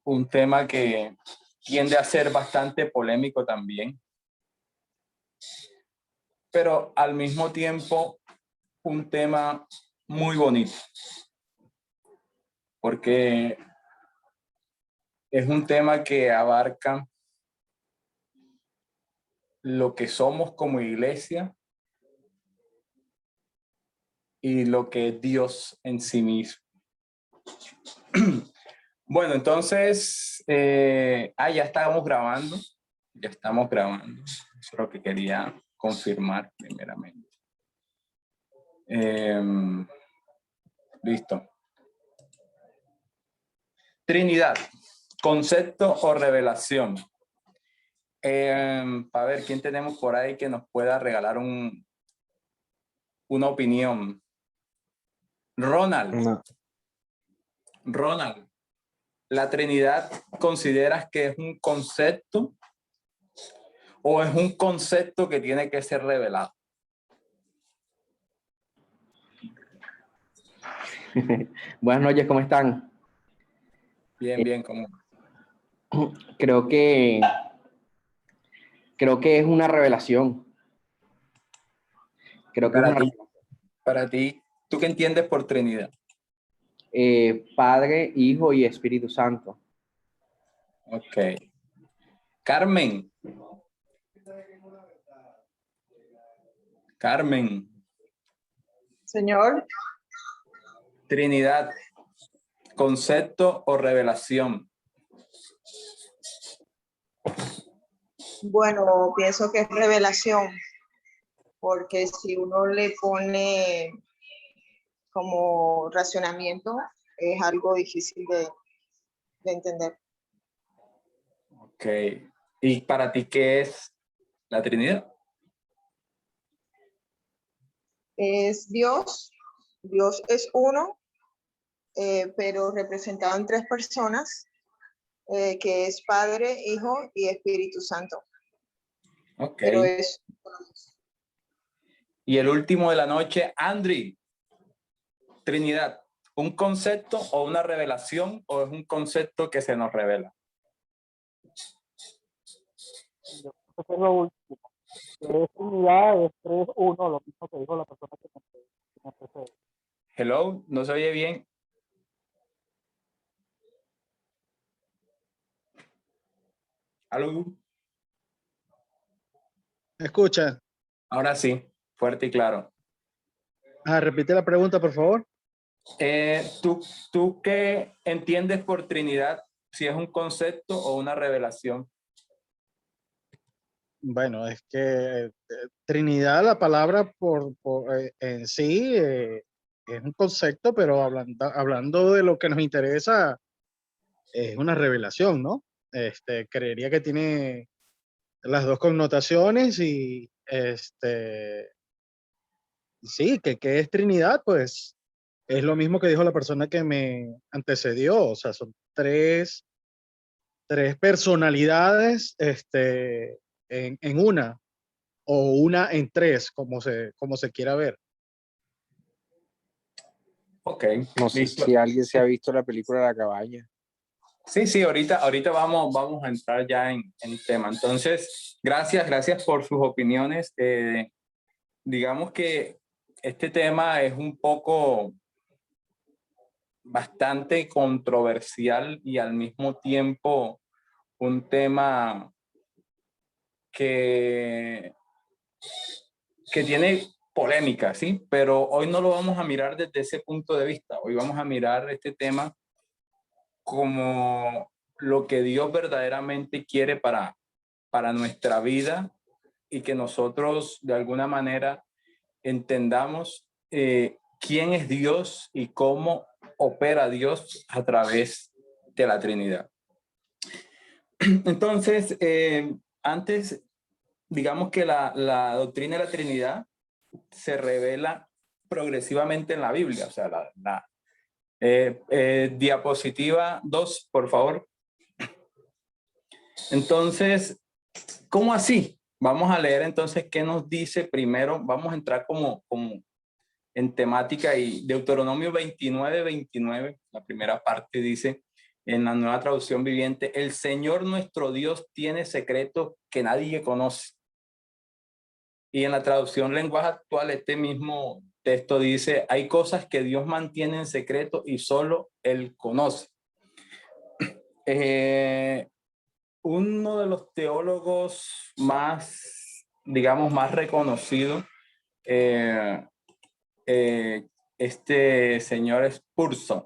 un tema que tiende a ser bastante polémico también, pero al mismo tiempo un tema muy bonito, porque es un tema que abarca lo que somos como iglesia y lo que es Dios en sí mismo. Bueno, entonces, ya estamos grabando. Ya estamos grabando. Eso es lo que quería confirmar primeramente. Listo. Trinidad, concepto o revelación. Para ver quién tenemos por ahí que nos pueda regalar una opinión. Ronald. No. Ronald, ¿la Trinidad consideras que es un concepto o es un concepto que tiene que ser revelado? Buenas noches, ¿cómo están? Bien, bien, ¿cómo? Creo que es una revelación. Creo que es una Para ti, ¿tú qué entiendes por Trinidad? Padre, Hijo y Espíritu Santo. Ok. Carmen. Carmen. Señor. Trinidad, concepto o revelación. Bueno, pienso que es revelación, porque si uno le pone como racionamiento, es algo difícil de entender. Ok. ¿Y para ti qué es la Trinidad? Es Dios. Dios es uno, pero representado en tres personas, que es Padre, Hijo y Espíritu Santo. Ok. Pero es... Y el último de la noche, Andri. Trinidad, ¿un concepto o una revelación o es un concepto que se nos revela? Yo creo que es lo último. Es unidad, es 3-1, lo mismo que dijo la persona que me precede. Hello, ¿no se oye bien? ¿Aló? ¿Me escucha? Ahora sí, fuerte y claro. Repite la pregunta, por favor. ¿Tú qué entiendes por Trinidad? Si es un concepto o una revelación. Bueno, es que Trinidad, la palabra en sí es un concepto, pero hablando de lo que nos interesa, es una revelación, ¿no? Creería que tiene las dos connotaciones y sí, que es Trinidad, pues es lo mismo que dijo la persona que me antecedió, o sea, son tres personalidades en una, o una en tres, como se quiera ver. Ok, No sé listo. si alguien se ha visto la película La Cabaña. Sí, ahorita vamos a entrar ya en tema. Entonces, gracias por sus opiniones. Digamos que este tema es un poco bastante controversial y al mismo tiempo un tema que tiene polémica, ¿sí? Pero hoy no lo vamos a mirar desde ese punto de vista. Hoy vamos a mirar este tema como lo que Dios verdaderamente quiere para nuestra vida y que nosotros de alguna manera entendamos quién es Dios y cómo opera Dios a través de la Trinidad. Entonces, antes, digamos que la doctrina de la Trinidad se revela progresivamente en la Biblia. O sea, diapositiva 2, por favor. Entonces, ¿cómo así? Vamos a leer entonces qué nos dice primero. Vamos a entrar como en temática y Deuteronomio 29:29, la primera parte dice: en la Nueva Traducción Viviente, el Señor nuestro Dios tiene secretos que nadie conoce. Y en la traducción lenguaje actual, este mismo texto dice, hay cosas que Dios mantiene en secreto y solo Él conoce. Uno de los teólogos más, digamos, más reconocidos, este señor Spurgeon,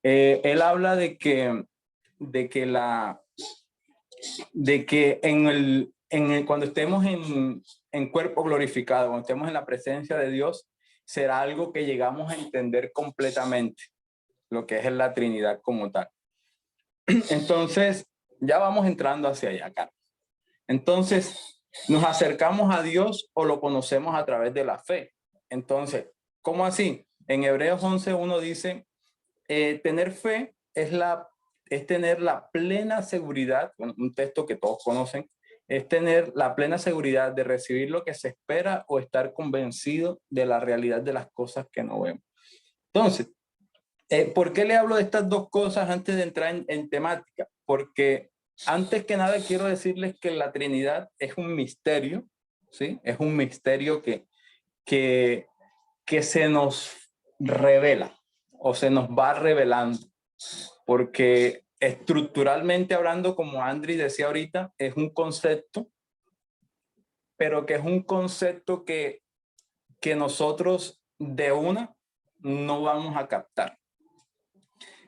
él habla de que cuando estemos en cuerpo glorificado, cuando estemos en la presencia de Dios, será algo que llegamos a entender completamente, lo que es la Trinidad como tal. Entonces, ya vamos entrando hacia allá, Carlos. Entonces, ¿nos acercamos a Dios o lo conocemos a través de la fe? Entonces, ¿cómo así? En Hebreos 11:1 dice, tener fe es tener la plena seguridad, bueno, un texto que todos conocen, es tener la plena seguridad de recibir lo que se espera o estar convencido de la realidad de las cosas que no vemos. Entonces, ¿por qué le hablo de estas dos cosas antes de entrar en temática? Porque antes que nada quiero decirles que la Trinidad es un misterio, ¿sí? Es un misterio que se nos revela o se nos va revelando, porque estructuralmente hablando, como Andri decía ahorita, es un concepto, pero que es un concepto que nosotros de una no vamos a captar.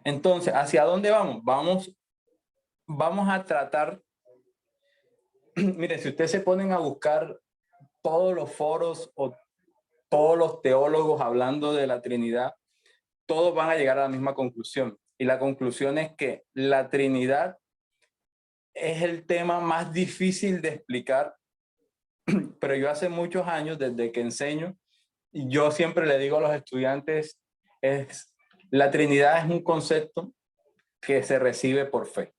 Entonces, ¿hacia dónde vamos? Vamos a tratar, mire, si ustedes se ponen a buscar todos los foros o todos los teólogos hablando de la Trinidad, todos van a llegar a la misma conclusión. Y la conclusión es que la Trinidad es el tema más difícil de explicar, pero yo hace muchos años, desde que enseño, yo siempre le digo a los estudiantes, la Trinidad es un concepto que se recibe por fe.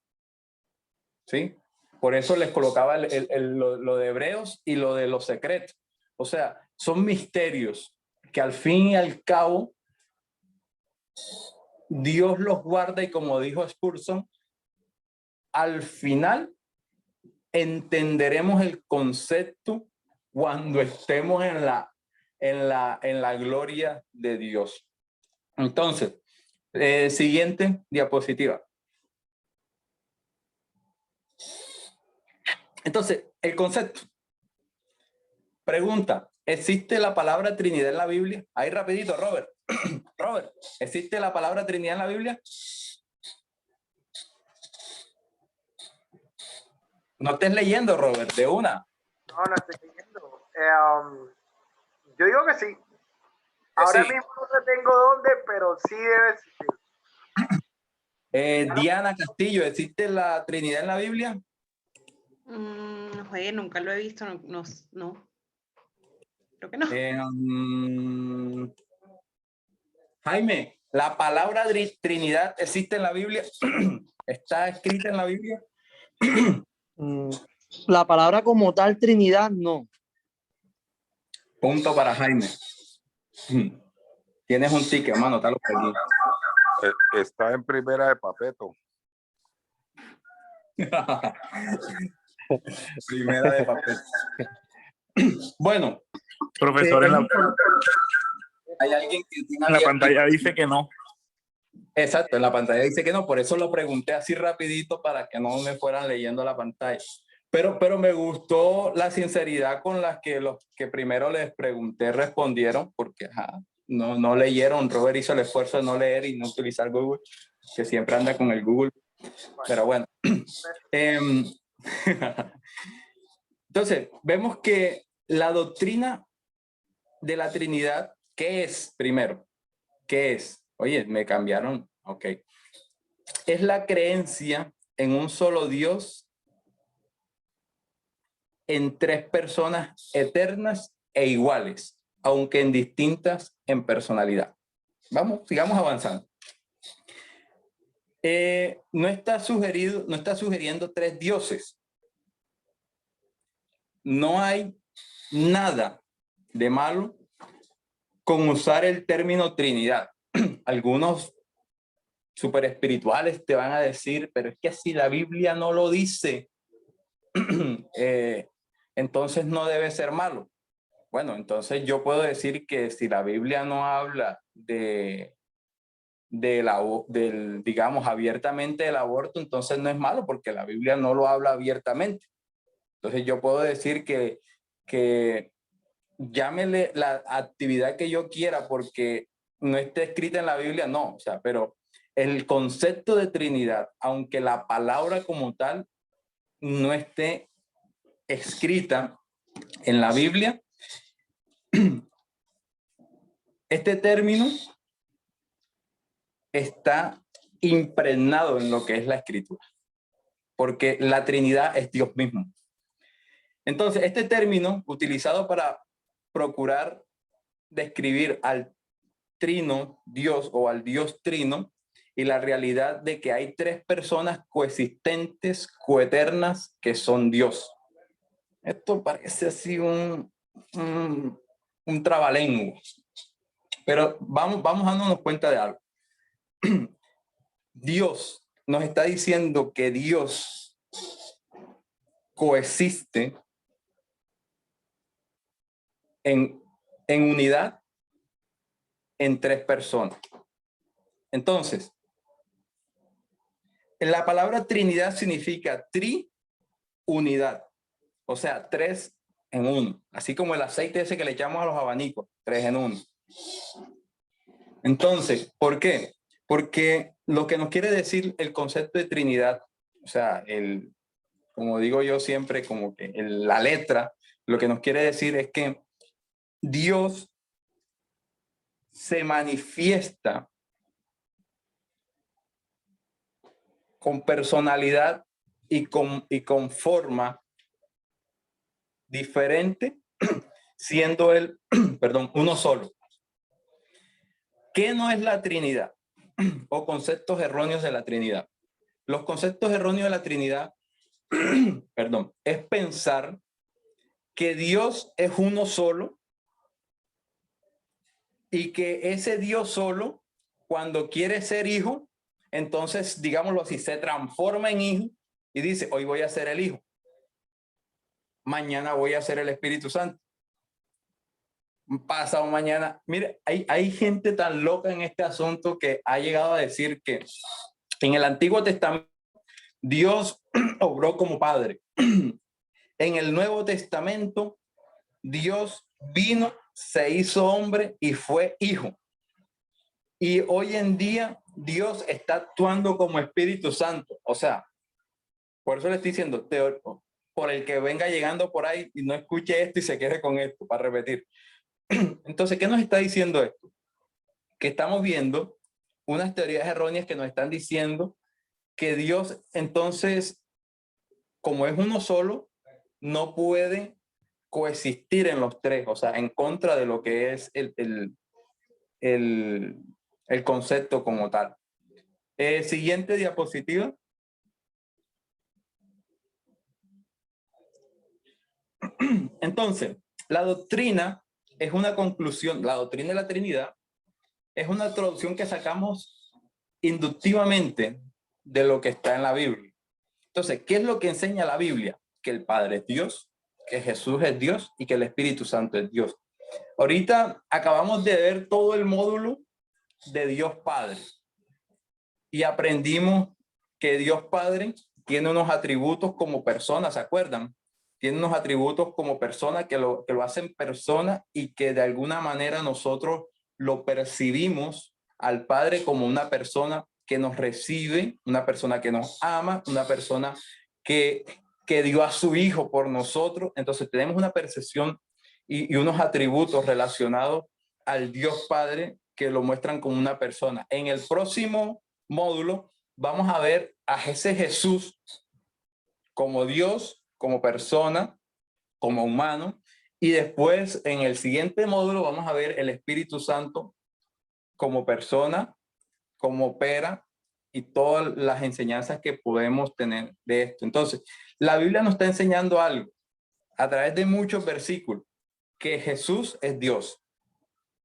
¿Sí? Por eso les colocaba lo de Hebreos y lo de los secretos. O sea, son misterios que al fin y al cabo Dios los guarda, y como dijo Spurgeon, al final entenderemos el concepto cuando estemos en la gloria de Dios. Entonces, siguiente diapositiva. Entonces, el concepto. Pregunta, ¿existe la palabra Trinidad en la Biblia? Ahí rapidito, Robert. Robert, ¿existe la palabra Trinidad en la Biblia? No estés leyendo, Robert, de una. No estoy leyendo. Yo digo que sí. Ahora sí. mismo no sé tengo dónde, pero sí debe existir. Diana Castillo, ¿existe la Trinidad en la Biblia? Oye, nunca lo he visto, no. Creo que no. Jaime, ¿la palabra Trinidad existe en la Biblia? ¿Está escrita en la Biblia? La palabra como tal, Trinidad, no. Punto para Jaime. Tienes un ticket, hermano, está lo que aquí. Está en primera de Papeto. Primera de papel. Bueno, profesor, hay alguien que tiene en la pantalla dice que no. Exacto, en la pantalla dice que no, por eso lo pregunté así rapidito para que no me fueran leyendo la pantalla. Pero me gustó la sinceridad con la que los que primero les pregunté respondieron, porque no leyeron. Robert hizo el esfuerzo de no leer y no utilizar Google, que siempre anda con el Google. Pero bueno. Entonces, vemos que la doctrina de la Trinidad, ¿qué es primero? ¿Qué es? Oye, me cambiaron. Ok. Es la creencia en un solo Dios, en tres personas eternas e iguales, aunque distintas en personalidad. Vamos, sigamos avanzando. No está sugiriendo tres dioses. No hay nada de malo con usar el término Trinidad. Algunos súper espirituales te van a decir, pero es que si la Biblia no lo dice, entonces no debe ser malo. Bueno, entonces yo puedo decir que si la Biblia no habla del, digamos, abiertamente del aborto, entonces no es malo porque la Biblia no lo habla abiertamente. Entonces yo puedo decir que llámele la actividad que yo quiera porque no esté escrita en la Biblia, no, o sea, pero el concepto de Trinidad, aunque la palabra como tal no esté escrita en la Biblia, este término está impregnado en lo que es la Escritura, porque la Trinidad es Dios mismo. Entonces, este término utilizado para procurar describir al trino Dios o al Dios trino y la realidad de que hay tres personas coexistentes, coeternas, que son Dios. Esto parece así un trabalenguas, pero vamos dándonos cuenta de algo. Dios nos está diciendo que Dios coexiste en unidad en tres personas. Entonces, la palabra Trinidad significa unidad, o sea, tres en uno, así como el aceite ese que le echamos a los abanicos, tres en uno. Entonces, ¿por qué? Porque lo que nos quiere decir el concepto de Trinidad, o sea, como digo yo siempre, como que la letra, lo que nos quiere decir es que Dios se manifiesta con personalidad y con forma diferente, siendo él, perdón, uno solo. ¿Qué no es la Trinidad? O conceptos erróneos de la Trinidad. Los conceptos erróneos de la Trinidad, perdón, es pensar que Dios es uno solo y que ese Dios solo, cuando quiere ser hijo, entonces, digámoslo así, se transforma en hijo y dice, hoy voy a ser el hijo, mañana voy a ser el Espíritu Santo, pasado mañana. Mire, hay gente tan loca en este asunto que ha llegado a decir que en el Antiguo Testamento Dios obró como padre. En el Nuevo Testamento Dios vino, se hizo hombre y fue hijo. Y hoy en día Dios está actuando como Espíritu Santo. O sea, por eso le estoy diciendo, por el que venga llegando por ahí y no escuche esto y se quede con esto, para repetir. Entonces, ¿qué nos está diciendo esto? Que estamos viendo unas teorías erróneas que nos están diciendo que Dios, entonces, como es uno solo, no puede coexistir en los tres, o sea, en contra de lo que es el concepto como tal. Siguiente diapositiva. Entonces, la doctrina es una conclusión, la doctrina de la Trinidad es una traducción que sacamos inductivamente de lo que está en la Biblia. Entonces, ¿qué es lo que enseña la Biblia? Que el Padre es Dios, que Jesús es Dios y que el Espíritu Santo es Dios. Ahorita acabamos de ver todo el módulo de Dios Padre y aprendimos que Dios Padre tiene unos atributos como persona, ¿se acuerdan? Tiene unos atributos como persona que lo hacen persona y que de alguna manera nosotros lo percibimos al Padre como una persona que nos recibe, una persona que nos ama, una persona que dio a su Hijo por nosotros. Entonces tenemos una percepción y unos atributos relacionados al Dios Padre que lo muestran como una persona. En el próximo módulo vamos a ver a ese Jesús como Dios, como persona, como humano, y después en el siguiente módulo vamos a ver el Espíritu Santo como persona, como opera y todas las enseñanzas que podemos tener de esto. Entonces, la Biblia nos está enseñando algo a través de muchos versículos, que Jesús es Dios,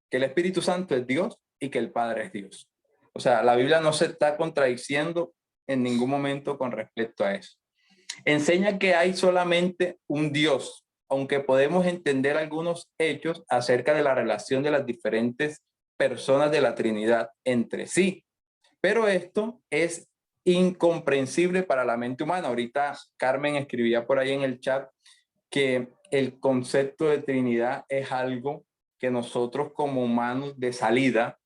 que el Espíritu Santo es Dios y que el Padre es Dios. O sea, la Biblia no se está contradiciendo en ningún momento con respecto a eso. Enseña que hay solamente un Dios, aunque podemos entender algunos hechos acerca de la relación de las diferentes personas de la Trinidad entre sí. Pero esto es incomprensible para la mente humana. Ahorita Carmen escribía por ahí en el chat que el concepto de Trinidad es algo que nosotros como humanos de salida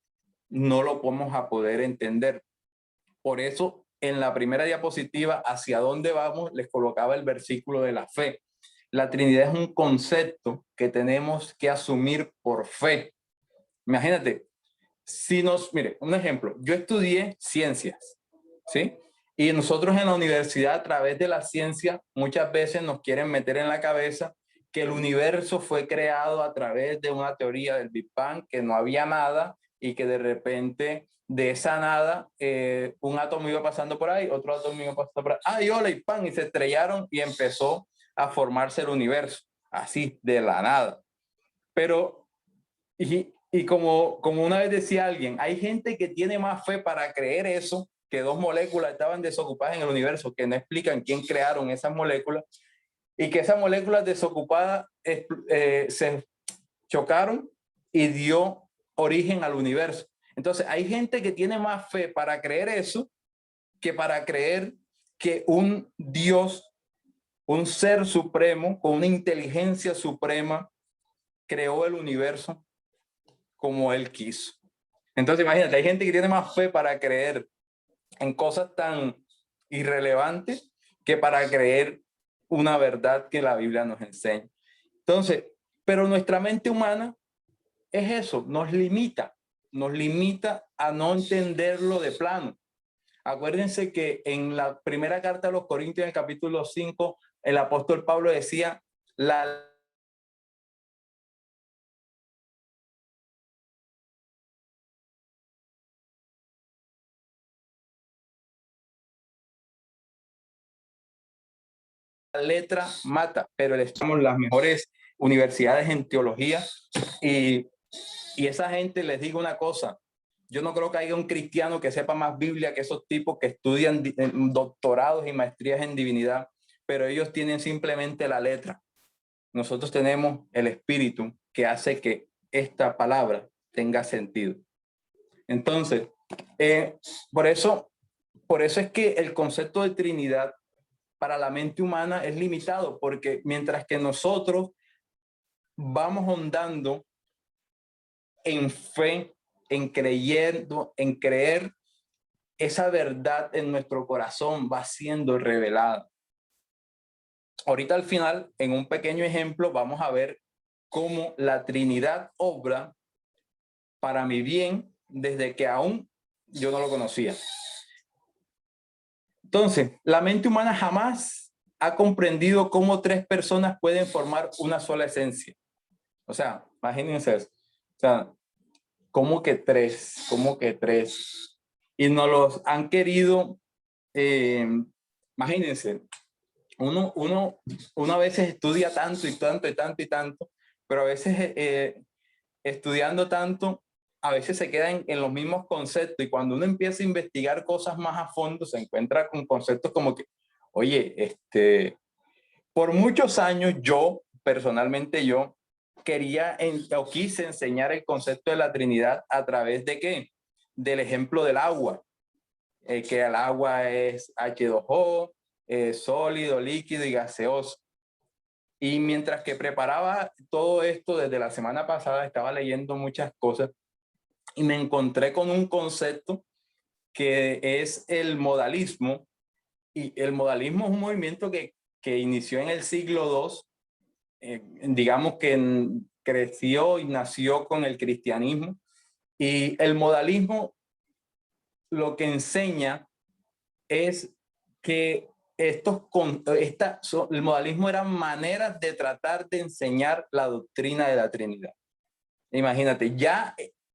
no lo podemos a poder entender. Por eso en la primera diapositiva, hacia dónde vamos, les colocaba el versículo de la fe. La Trinidad es un concepto que tenemos que asumir por fe. Imagínate, mire, un ejemplo, yo estudié ciencias, ¿sí? Y nosotros en la universidad, a través de la ciencia, muchas veces nos quieren meter en la cabeza que el universo fue creado a través de una teoría del Big Bang, que no había nada y que de repente de esa nada un átomo iba pasando por ahí, otro átomo iba pasando por ahí, ¡ay, hola! Y ¡pam! Y se estrellaron y empezó a formarse el universo, así, de la nada. Pero, y como una vez decía alguien, hay gente que tiene más fe para creer eso, que dos moléculas estaban desocupadas en el universo, que no explican quién crearon esas moléculas, y que esas moléculas desocupadas se chocaron y dio origen al universo. Entonces, hay gente que tiene más fe para creer eso que para creer que un Dios, un ser supremo, con una inteligencia suprema, creó el universo como él quiso. Entonces, imagínate, hay gente que tiene más fe para creer en cosas tan irrelevantes que para creer una verdad que la Biblia nos enseña. Entonces, pero nuestra mente humana es eso, nos limita a no entenderlo de plano. Acuérdense que en la primera carta a los Corintios, en el capítulo 5, el apóstol Pablo decía, la letra mata, pero estamos las mejores universidades en teología y esa gente, les digo una cosa, yo no creo que haya un cristiano que sepa más Biblia que esos tipos que estudian doctorados y maestrías en divinidad, pero ellos tienen simplemente la letra. Nosotros tenemos el espíritu que hace que esta palabra tenga sentido. Entonces, por eso es que el concepto de Trinidad para la mente humana es limitado, porque mientras que nosotros vamos ahondando en fe, en creer, esa verdad en nuestro corazón va siendo revelada. Ahorita al final, en un pequeño ejemplo, vamos a ver cómo la Trinidad obra para mi bien desde que aún yo no lo conocía. Entonces, la mente humana jamás ha comprendido cómo tres personas pueden formar una sola esencia. O sea, imagínense eso. O sea, ¿cómo que tres? ¿Cómo que tres? Y nos los han querido, imagínense, uno a veces estudia tanto y tanto y tanto y tanto, pero a veces estudiando tanto, a veces se queda en los mismos conceptos y cuando uno empieza a investigar cosas más a fondo, se encuentra con conceptos como que, oye, por muchos años personalmente yo, quise enseñar el concepto de la Trinidad a través de ¿qué? Del ejemplo del agua, que el agua es H2O, sólido, líquido y gaseoso. Y mientras que preparaba todo esto desde la semana pasada, estaba leyendo muchas cosas y me encontré con un concepto que es el modalismo. Y el modalismo es un movimiento que inició en el siglo II, digamos que creció y nació con el cristianismo. Y el modalismo lo que enseña es que el modalismo eran maneras de tratar de enseñar la doctrina de la Trinidad. Imagínate,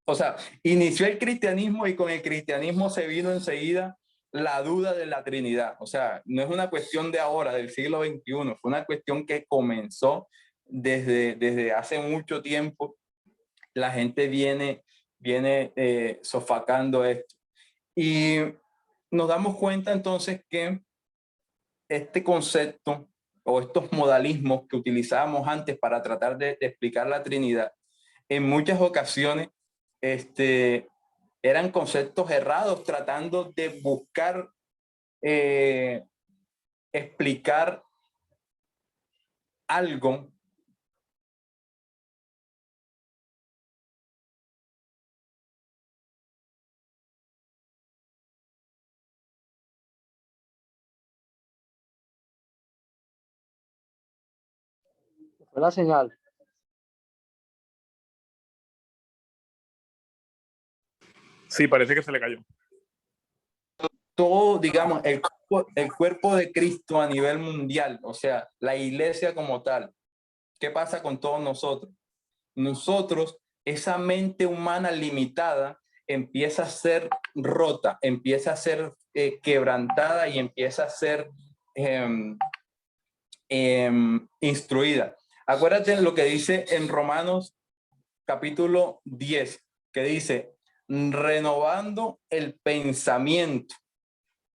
o sea, inició el cristianismo y con el cristianismo se vino enseguida la duda de la Trinidad. O sea, no es una cuestión de ahora, del siglo XXI, fue una cuestión que comenzó desde hace mucho tiempo. La gente viene sofacando esto. Y nos damos cuenta entonces que este concepto o estos modalismos que utilizábamos antes para tratar de explicar la Trinidad, en muchas ocasiones eran conceptos errados, tratando de buscar explicar algo Fue la señal. Sí, parece que se le cayó. todo, digamos, el cuerpo de Cristo a nivel mundial, o sea, la iglesia como tal. ¿Qué pasa con todos nosotros? Nosotros, esa mente humana limitada empieza a ser rota, empieza a ser quebrantada y empieza a ser instruida. Acuérdate lo que dice en Romanos capítulo 10, que dice, renovando el pensamiento,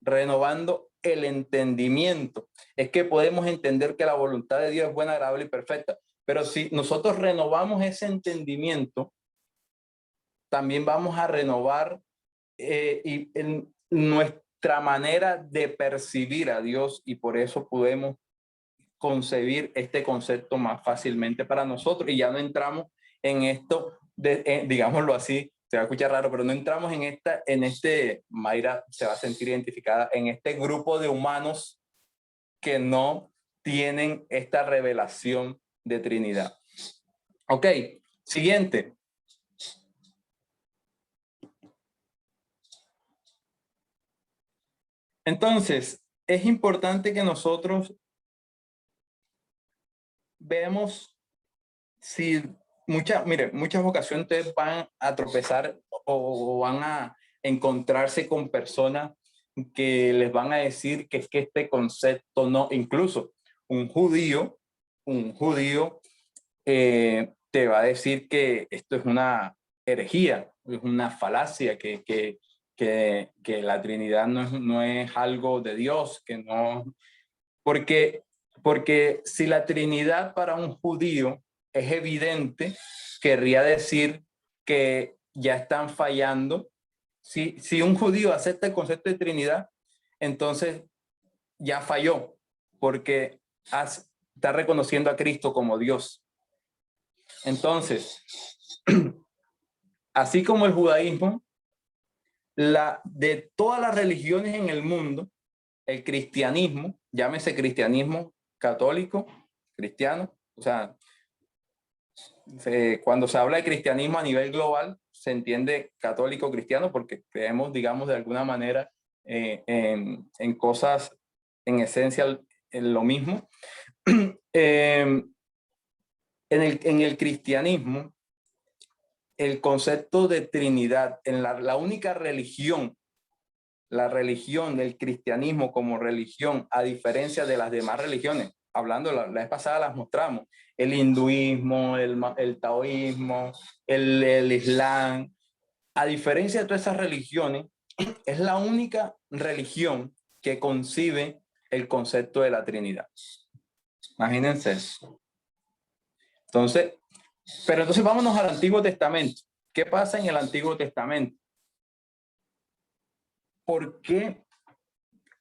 renovando el entendimiento. Es que podemos entender que la voluntad de Dios es buena, agradable y perfecta. Pero si nosotros renovamos ese entendimiento, también vamos a renovar nuestra manera de percibir a Dios, y por eso podemos concebir este concepto más fácilmente para nosotros, y ya no entramos en esto, digámoslo así, se va a escuchar raro, pero no entramos en este, Mayra se va a sentir identificada, en este grupo de humanos que no tienen esta revelación de Trinidad. Ok, siguiente. Entonces, es importante que nosotros veamos si muchas ocasiones ustedes van a tropezar o van a encontrarse con personas que les van a decir que es que este concepto no, incluso un judío te va a decir que esto es una herejía, es una falacia, que la Trinidad no es algo de Dios, que no, porque si la Trinidad para un judío es evidente, querría decir que ya están fallando. Si un judío acepta el concepto de Trinidad, entonces ya falló, porque está reconociendo a Cristo como Dios. Entonces, así como el judaísmo, de todas las religiones en el mundo, el cristianismo, llámese cristianismo católico, cristiano, o sea, cuando se habla de cristianismo a nivel global, se entiende católico cristiano porque creemos, digamos, de alguna manera en cosas, en esencia, en lo mismo. En el cristianismo, el concepto de Trinidad, en la única religión, la religión del cristianismo como religión, a diferencia de las demás religiones, hablando la vez pasada las mostramos, el hinduismo, el taoísmo, el islam, a diferencia de todas esas religiones, es la única religión que concibe el concepto de la Trinidad. Imagínense eso. Entonces, pero entonces vámonos al Antiguo Testamento. ¿Qué pasa en el Antiguo Testamento? ¿Por qué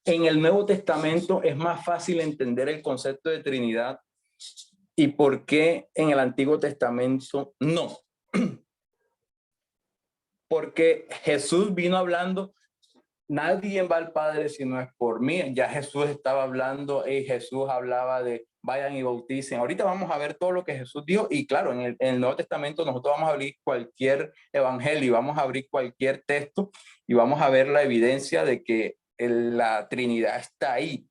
en el Nuevo Testamento es más fácil entender el concepto de Trinidad y por qué en el Antiguo Testamento no? Porque Jesús vino hablando, nadie va al Padre si no es por mí. Ya Jesús estaba hablando y Jesús hablaba de vayan y bauticen. Ahorita vamos a ver todo lo que Jesús dijo, y claro, en el Nuevo Testamento nosotros vamos a abrir cualquier evangelio, vamos a abrir cualquier texto y vamos a ver la evidencia de que la Trinidad está ahí.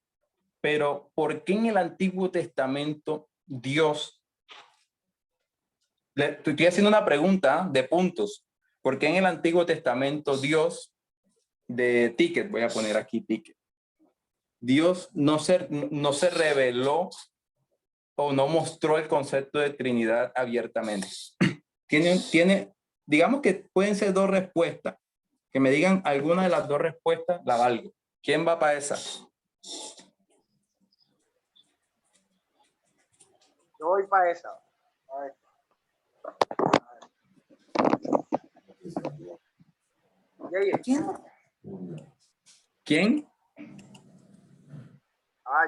Pero ¿por qué en el Antiguo Testamento Dios, estoy haciendo una pregunta de puntos, ¿por qué en el Antiguo Testamento Dios, de ticket, voy a poner aquí ticket, Dios no se reveló o no mostró el concepto de Trinidad abiertamente? Digamos que pueden ser dos respuestas Que me digan alguna de las dos respuestas, la valgo. ¿Quién va para esa? Yo voy para esa. A ver. ¿Quién? ¿Quién?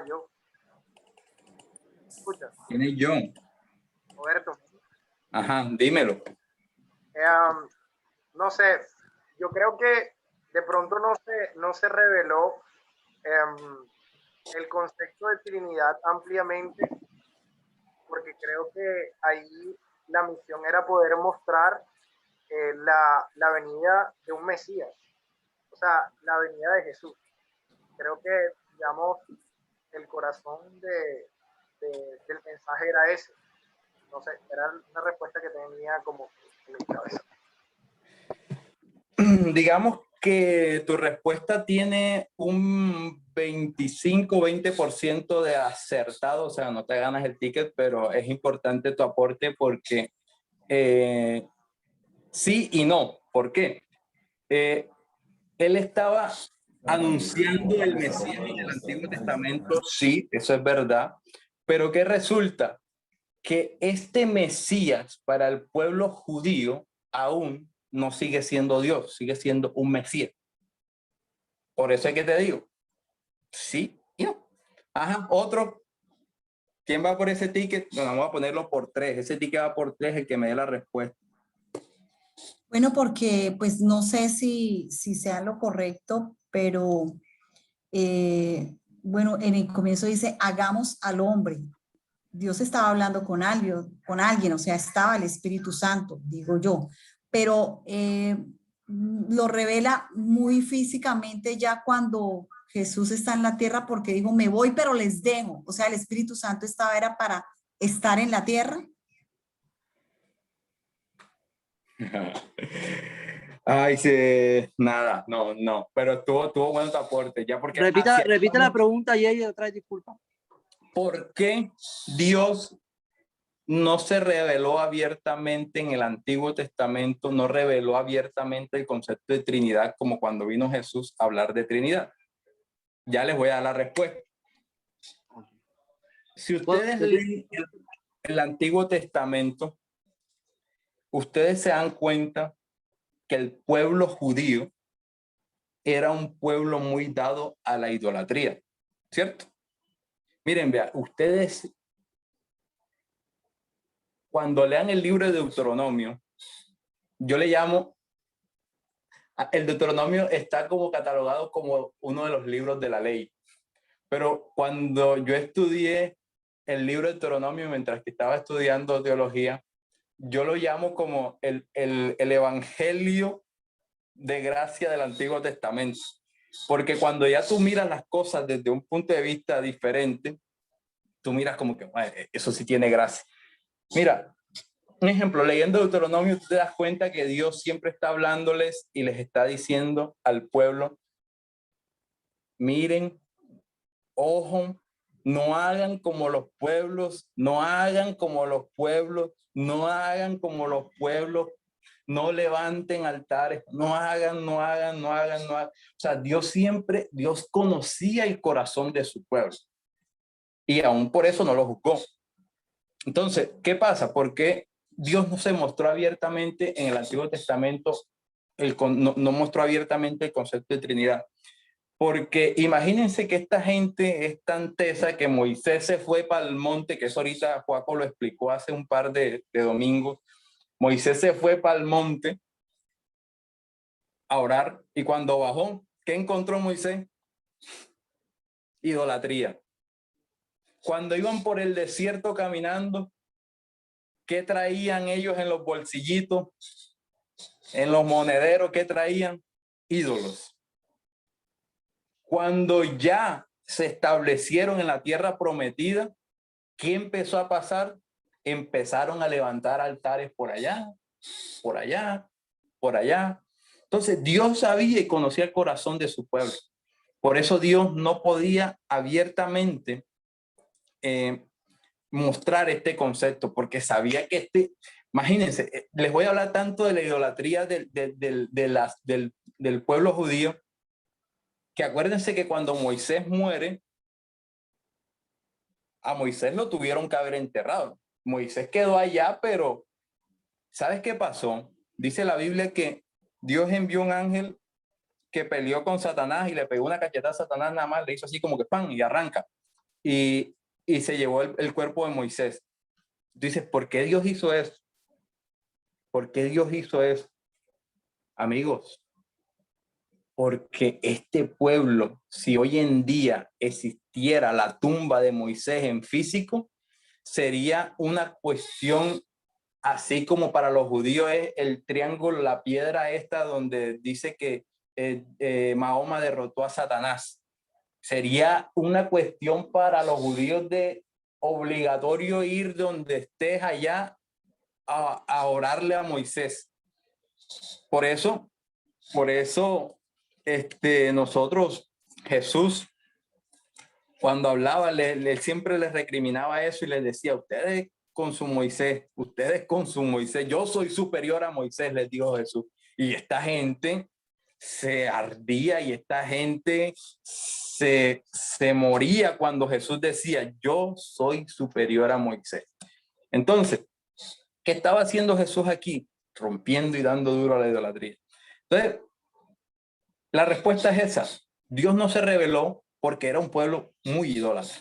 Yo. Escucha, ¿Quién es yo? Roberto. Ajá, dímelo. No sé, yo creo que de pronto no se reveló el concepto de Trinidad ampliamente, porque creo que ahí la misión era poder mostrar la venida de un Mesías, o sea, la venida de Jesús. Creo que, digamos, el corazón del mensaje era ese. No sé, era una respuesta que tenía como en mi cabeza. Digamos que tu respuesta tiene un 25-20% de acertado, o sea, no te ganas el ticket, pero es importante tu aporte porque sí y no. ¿Por qué? Él estaba anunciando el Mesías en el Antiguo Testamento, sí, eso es verdad, pero ¿qué resulta? Que este Mesías para el pueblo judío aún no sigue siendo Dios, sigue siendo un Mesías. Por eso es que te digo, sí y no. Ajá, otro. ¿Quién va por ese ticket? Bueno, vamos a ponerlo por 3. Ese ticket va por 3, el que me dé la respuesta. Bueno, porque pues no sé si sea lo correcto, pero bueno, en el comienzo dice, hagamos al hombre. Dios estaba hablando con alguien, o sea, estaba el Espíritu Santo, digo yo, pero lo revela muy físicamente ya cuando Jesús está en la tierra, porque dijo, me voy, pero les dejo. O sea, el Espíritu Santo era para estar en la tierra. Ay, sí, nada, no, pero tuvo buen aporte, ya porque... Repita la pregunta y ella trae disculpa. ¿Por qué Dios no se reveló abiertamente en el Antiguo Testamento, no reveló abiertamente el concepto de Trinidad como cuando vino Jesús a hablar de Trinidad? Ya les voy a dar la respuesta. Si ustedes leen el Antiguo Testamento, ustedes se dan cuenta que el pueblo judío era un pueblo muy dado a la idolatría, ¿cierto? Miren, vean, ustedes cuando lean el libro de Deuteronomio, yo le llamo, el Deuteronomio está como catalogado como uno de los libros de la ley, pero cuando yo estudié el libro de Deuteronomio mientras que estaba estudiando teología, yo lo llamo como el evangelio de gracia del Antiguo Testamento, porque cuando ya tú miras las cosas desde un punto de vista diferente, tú miras como que eso sí tiene gracia. Mira, un ejemplo, leyendo Deuteronomio, tú te das cuenta que Dios siempre está hablándoles y les está diciendo al pueblo, miren, ojo, no hagan como los pueblos, no hagan como los pueblos, no hagan como los pueblos, no levanten altares, no hagan. O sea, Dios conocía el corazón de su pueblo y aún por eso no lo juzgó. Entonces, ¿qué pasa? ¿Por qué Dios no se mostró abiertamente en el Antiguo Testamento, no mostró abiertamente el concepto de Trinidad? Porque imagínense que esta gente es tan tesa que Moisés se fue para el monte, que eso ahorita Juaco lo explicó hace un par de domingos. Moisés se fue para el monte a orar y cuando bajó, ¿qué encontró Moisés? Idolatría. Cuando iban por el desierto caminando, ¿qué traían ellos en los bolsillitos? En los monederos, ¿qué traían? Ídolos. Cuando ya se establecieron en la tierra prometida, ¿qué empezó a pasar? Empezaron a levantar altares por allá, por allá, por allá. Entonces Dios sabía y conocía el corazón de su pueblo. Por eso Dios no podía abiertamente mostrar este concepto, porque sabía que imagínense, les voy a hablar tanto de la idolatría de del pueblo judío, que acuérdense que cuando Moisés muere, a Moisés lo tuvieron que haber enterrado. Moisés quedó allá, pero ¿sabes qué pasó? Dice la Biblia que Dios envió un ángel que peleó con Satanás y le pegó una cachetada a Satanás, nada más le hizo así como que ¡pam! Y arranca. Y se llevó el cuerpo de Moisés. Dices, ¿por qué Dios hizo eso? ¿Por qué Dios hizo eso? Amigos, porque este pueblo, si hoy en día existiera la tumba de Moisés en físico, sería una cuestión así como para los judíos es el triángulo, la piedra esta donde dice que Mahoma derrotó a Satanás. Sería una cuestión para los judíos de obligatorio ir donde estés allá a orarle a Moisés. Por eso, nosotros, Jesús, cuando hablaba, siempre les recriminaba eso y les decía, ustedes con su Moisés, yo soy superior a Moisés, les dijo Jesús. Y esta gente se ardía y esta gente se moría cuando Jesús decía, yo soy superior a Moisés. Entonces, ¿qué estaba haciendo Jesús aquí? Rompiendo y dando duro a la idolatría. Entonces, la respuesta es esa. Dios no se reveló porque era un pueblo muy idólatra.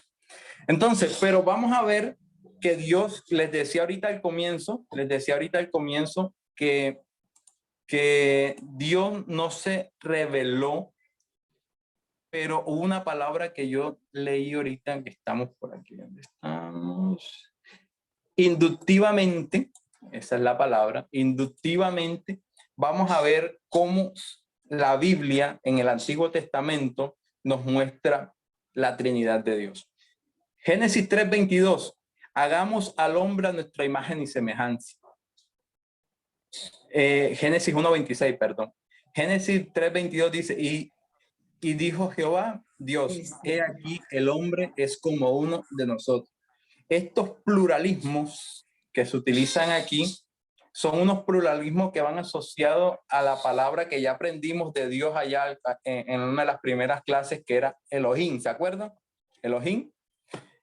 Entonces, pero vamos a ver que Dios les decía ahorita al comienzo, que Dios no se reveló, pero hubo una palabra que yo leí ahorita, que estamos por aquí, ¿dónde estamos? Inductivamente, esa es la palabra, inductivamente, vamos a ver cómo la Biblia en el Antiguo Testamento nos muestra la Trinidad de Dios. Génesis 3:22, hagamos al hombre a nuestra imagen y semejanza. Génesis 1:26, perdón. Génesis 3:22 dice, y dijo Jehová, Dios, he aquí el hombre es como uno de nosotros. Estos pluralismos que se utilizan aquí son unos pluralismos que van asociados a la palabra que ya aprendimos de Dios allá en una de las primeras clases, que era Elohim, ¿se acuerdan? Elohim.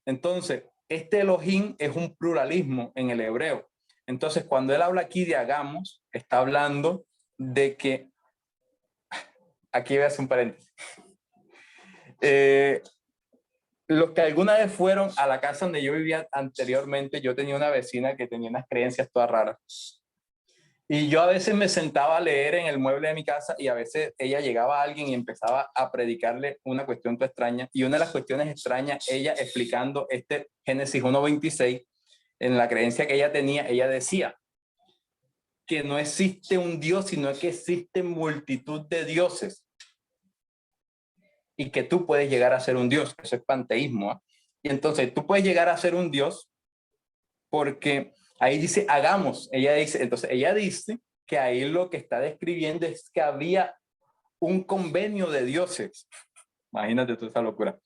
Entonces, este Elohim es un pluralismo en el hebreo. Entonces, cuando él habla aquí de hagamos, está hablando de que, aquí voy a hacer un paréntesis, los que alguna vez fueron a la casa donde yo vivía anteriormente, yo tenía una vecina que tenía unas creencias todas raras. Y yo a veces me sentaba a leer en el mueble de mi casa y a veces ella llegaba a alguien y empezaba a predicarle una cuestión toda extraña. Y una de las cuestiones extrañas, ella explicando Génesis 1:26, en la creencia que ella tenía, ella decía que no existe un Dios, sino que existe multitud de dioses. Y que tú puedes llegar a ser un Dios, eso es panteísmo, ¿eh? Y entonces tú puedes llegar a ser un Dios porque ahí dice hagamos, entonces ella dice que ahí lo que está describiendo es que había un convenio de dioses. Imagínate tú esa locura.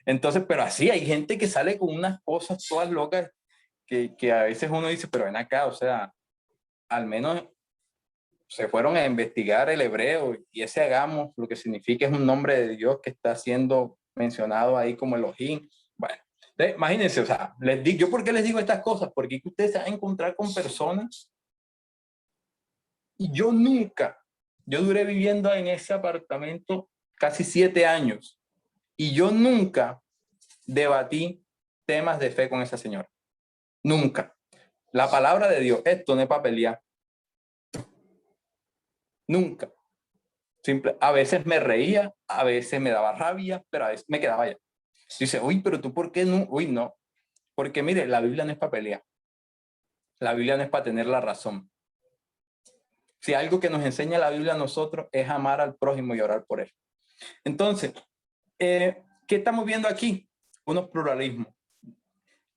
Entonces, pero así hay gente que sale con unas cosas todas locas que a veces uno dice, pero ven acá, o sea, al menos se fueron a investigar el hebreo y ese hagamos lo que significa es un nombre de Dios que está siendo mencionado ahí como Elohim. Bueno, entonces, imagínense, o sea, ¿yo por qué les digo estas cosas? Porque ustedes se van a encontrar con personas y yo duré viviendo en ese apartamento casi 7 años y yo nunca debatí temas de fe con esa señora. Nunca. La palabra de Dios, esto no es para pelear. Nunca. A veces me reía, a veces me daba rabia, pero a veces me quedaba allá. Dice, uy, pero tú, ¿por qué no? Uy, no. Porque mire, la Biblia no es para pelear. La Biblia no es para tener la razón. Si algo que nos enseña la Biblia a nosotros es amar al prójimo y orar por él. Entonces, ¿qué estamos viendo aquí? Unos pluralismos.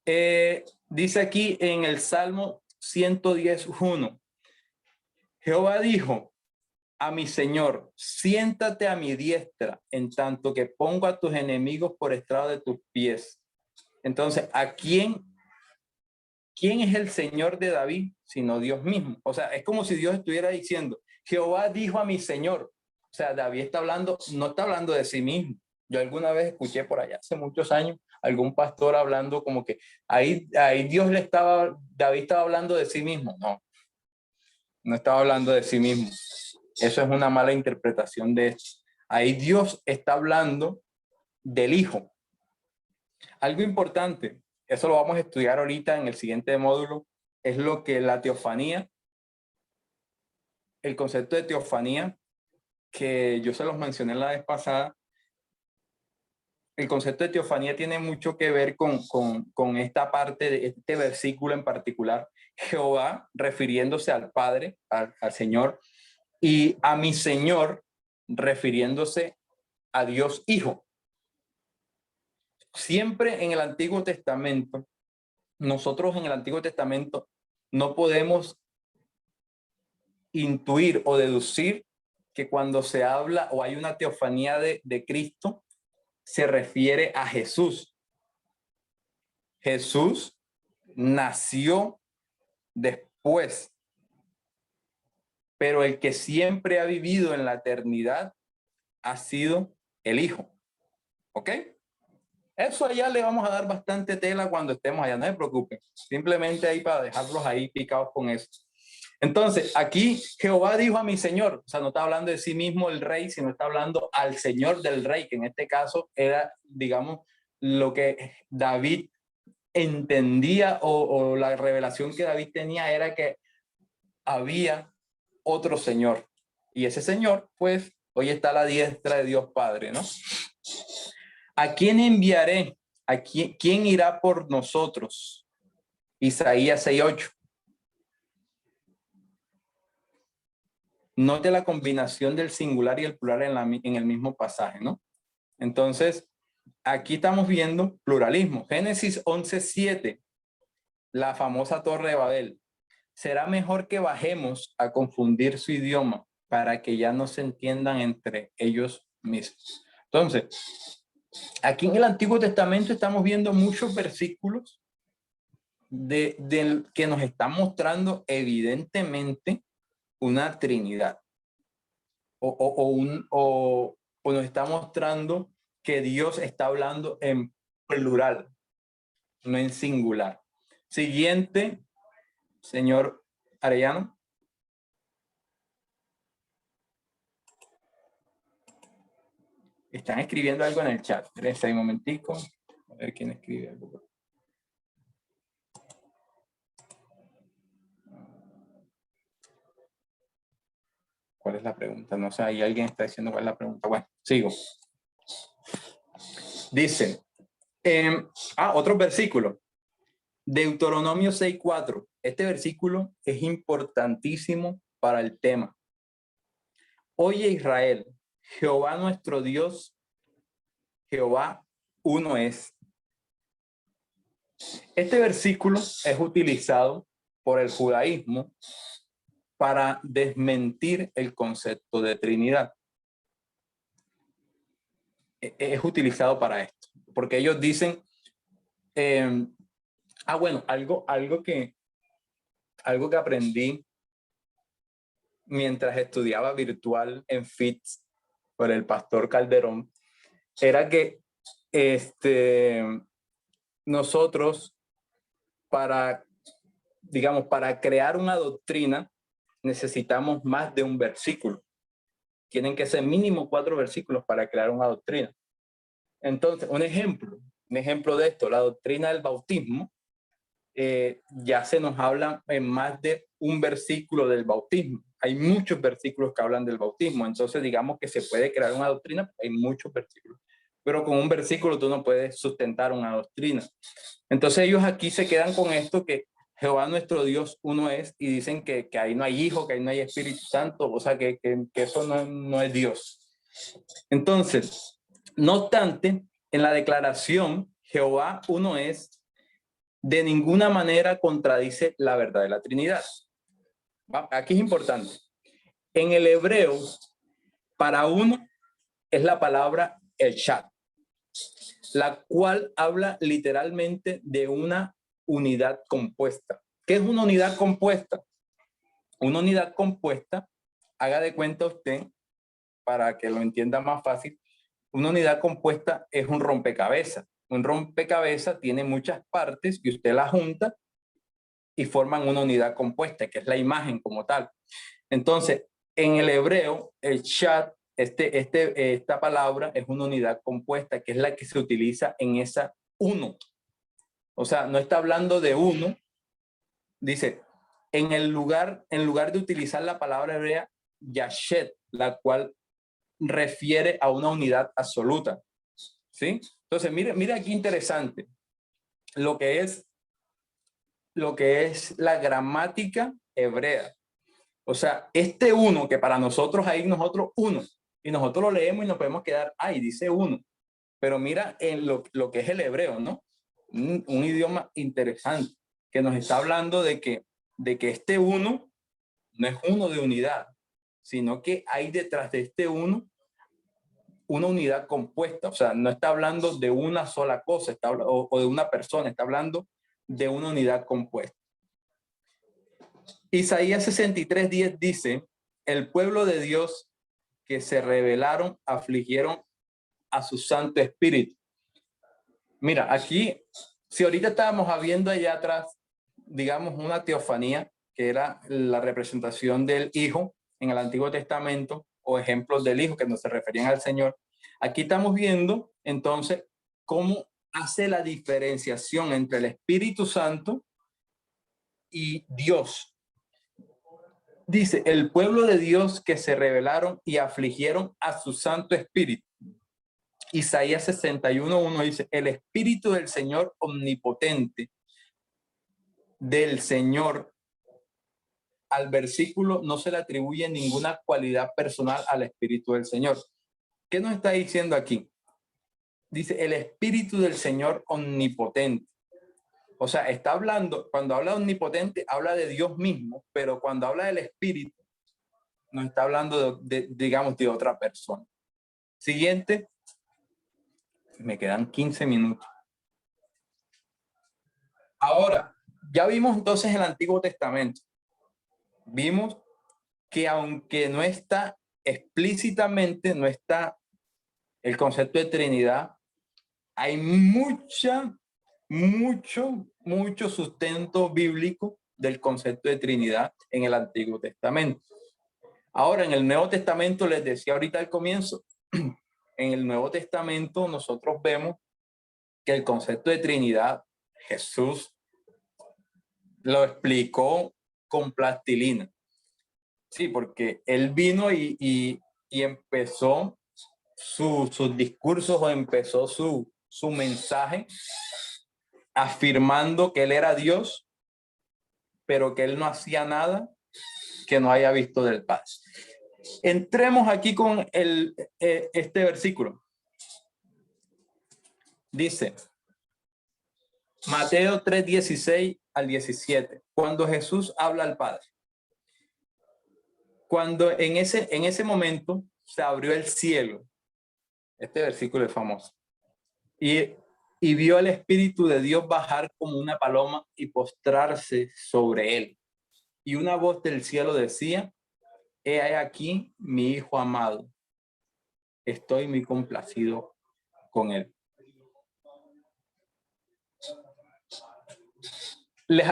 Dice aquí en el Salmo 110:1, Jehová dijo a mi Señor, siéntate a mi diestra, en tanto que pongo a tus enemigos por estrado de tus pies. Entonces, ¿quién es el Señor de David? Sino Dios mismo. O sea, es como si Dios estuviera diciendo, Jehová dijo a mi Señor. O sea, David está hablando, no está hablando de sí mismo. Yo alguna vez escuché por allá hace muchos años algún pastor hablando como que ahí David estaba hablando de sí mismo. No, no estaba hablando de sí mismo. Eso es una mala interpretación de esto. Ahí Dios está hablando del Hijo. Algo importante, eso lo vamos a estudiar ahorita en el siguiente módulo, es lo que la teofanía, el concepto de teofanía, que yo se los mencioné la vez pasada. El concepto de teofanía tiene mucho que ver con esta parte de este versículo en particular. Jehová refiriéndose al Padre, al Señor, y a mi Señor refiriéndose a Dios Hijo. Siempre en el Antiguo Testamento, nosotros en el Antiguo Testamento no podemos intuir o deducir que cuando se habla o hay una teofanía de Cristo, se refiere a Jesús. Jesús nació después, pero el que siempre ha vivido en la eternidad ha sido el Hijo. ¿Ok? Eso allá le vamos a dar bastante tela cuando estemos allá, no se preocupen. Simplemente ahí para dejarlos ahí picados con eso. Entonces, aquí Jehová dijo a mi Señor, o sea, no está hablando de sí mismo el rey, sino está hablando al Señor del rey, que en este caso era, digamos, lo que David entendía o la revelación que David tenía era que había otro Señor. Y ese Señor, pues, hoy está a la diestra de Dios Padre, ¿no? ¿A quién enviaré? ¿A quién irá por nosotros? Isaías 6:8. Note la combinación del singular y el plural en el mismo pasaje, ¿no? Entonces, aquí estamos viendo pluralismo. Génesis 11:7, la famosa Torre de Babel. Será mejor que bajemos a confundir su idioma para que ya no se entiendan entre ellos mismos. Entonces, aquí en el Antiguo Testamento estamos viendo muchos versículos que nos están mostrando evidentemente una Trinidad o nos está mostrando que Dios está hablando en plural, no en singular. Siguiente, señor Arellano. Están escribiendo algo en el chat. Espérense un momentico. A ver quién escribe algo. ¿Cuál es la pregunta? No sé, ahí alguien está diciendo cuál es la pregunta. Bueno, sigo. Dice, otro versículo. Deuteronomio 6:4. Este versículo es importantísimo para el tema. Oye Israel, Jehová nuestro Dios, Jehová uno es. Este versículo es utilizado por el judaísmo para desmentir el concepto de Trinidad. Es utilizado para esto, porque ellos dicen, bueno, algo que aprendí mientras estudiaba virtual en FITS por el pastor Calderón, era que nosotros para crear una doctrina necesitamos más de un versículo. Tienen que ser mínimo 4 versículos para crear una doctrina. Entonces, un ejemplo de esto, la doctrina del bautismo, ya se nos habla en más de un versículo del bautismo. Hay muchos versículos que hablan del bautismo, entonces digamos que se puede crear una doctrina, hay muchos versículos, pero con un versículo tú no puedes sustentar una doctrina. Entonces ellos aquí se quedan con esto que Jehová nuestro Dios uno es, y dicen que ahí no hay Hijo, que ahí no hay Espíritu Santo, o sea que eso no es Dios. Entonces, no obstante, en la declaración Jehová uno es, de ninguna manera contradice la verdad de la Trinidad. Aquí es importante. En el hebreo, para uno es la palabra Echad, la cual habla literalmente de una unidad compuesta. ¿Qué es una unidad compuesta? Una unidad compuesta, haga de cuenta usted para que lo entienda más fácil, una unidad compuesta es un rompecabezas. Un rompecabezas tiene muchas partes y usted las junta y forman una unidad compuesta, que es la imagen como tal. Entonces, en el hebreo, el chat, esta palabra es una unidad compuesta, que es la que se utiliza en esa uno. O sea, no está hablando de uno. Dice, en lugar de utilizar la palabra hebrea yashet, la cual refiere a una unidad absoluta. ¿Sí? Entonces, mire aquí interesante lo que es la gramática hebrea. O sea, este uno, que para nosotros nosotros uno, y nosotros lo leemos y nos podemos quedar, dice uno. Pero mira en lo que es el hebreo, ¿no? Un idioma interesante, que nos está hablando de que este uno no es uno de unidad, sino que hay detrás de este uno una unidad compuesta. O sea, no está hablando de una sola cosa o de una persona, está hablando de una unidad compuesta. Isaías 63:10 dice, el pueblo de Dios que se rebelaron, afligieron a su Santo Espíritu. Mira, aquí, si ahorita estábamos viendo allá atrás, digamos, una teofanía, que era la representación del Hijo en el Antiguo Testamento, o ejemplos del Hijo que no se referían al Señor. Aquí estamos viendo, entonces, cómo hace la diferenciación entre el Espíritu Santo y Dios. Dice, el pueblo de Dios que se rebelaron y afligieron a su Santo Espíritu. Isaías 61:1 dice, el Espíritu del Señor omnipotente, del Señor, al versículo no se le atribuye ninguna cualidad personal al Espíritu del Señor. ¿Qué nos está diciendo aquí? Dice, el Espíritu del Señor omnipotente. O sea, está hablando, cuando habla de omnipotente, habla de Dios mismo, pero cuando habla del Espíritu, no está hablando digamos, de otra persona. Siguiente. Me quedan 15 minutos. Ahora, ya vimos entonces el Antiguo Testamento. Vimos que aunque no está explícitamente, no está el concepto de Trinidad, hay mucho sustento bíblico del concepto de Trinidad en el Antiguo Testamento. Ahora, en el Nuevo Testamento, les decía ahorita al comienzo, en el Nuevo Testamento nosotros vemos que el concepto de Trinidad, Jesús lo explicó con plastilina. Sí, porque él vino y empezó sus discursos o empezó su mensaje afirmando que él era Dios, pero que él no hacía nada que no haya visto del Padre. Entremos aquí con este versículo. Dice, Mateo 3:16 al 17, cuando Jesús habla al Padre. Cuando en ese momento se abrió el cielo, este versículo es famoso, y vio al Espíritu de Dios bajar como una paloma y postrarse sobre él. Y una voz del cielo decía, he aquí mi Hijo amado, estoy muy complacido con él.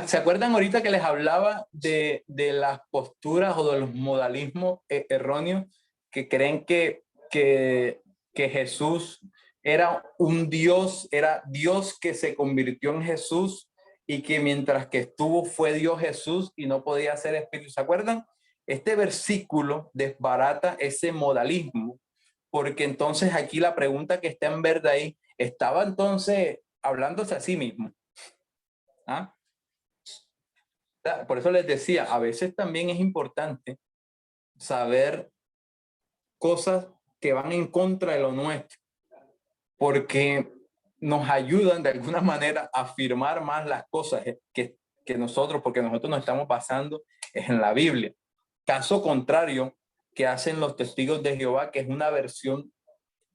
¿Se acuerdan ahorita que les hablaba de las posturas o de los modalismos erróneos que creen que Jesús era un Dios, era Dios que se convirtió en Jesús y que mientras que estuvo fue Dios Jesús y no podía ser espíritu? ¿Se acuerdan? Este versículo desbarata ese modalismo, porque entonces aquí la pregunta que está en verde ahí, estaba entonces hablándose a sí mismo. ¿Ah? Por eso les decía, a veces también es importante saber cosas que van en contra de lo nuestro, porque nos ayudan de alguna manera a afirmar más las cosas que nosotros, porque nosotros nos estamos basando en la Biblia. Caso contrario que hacen los testigos de Jehová, que es una versión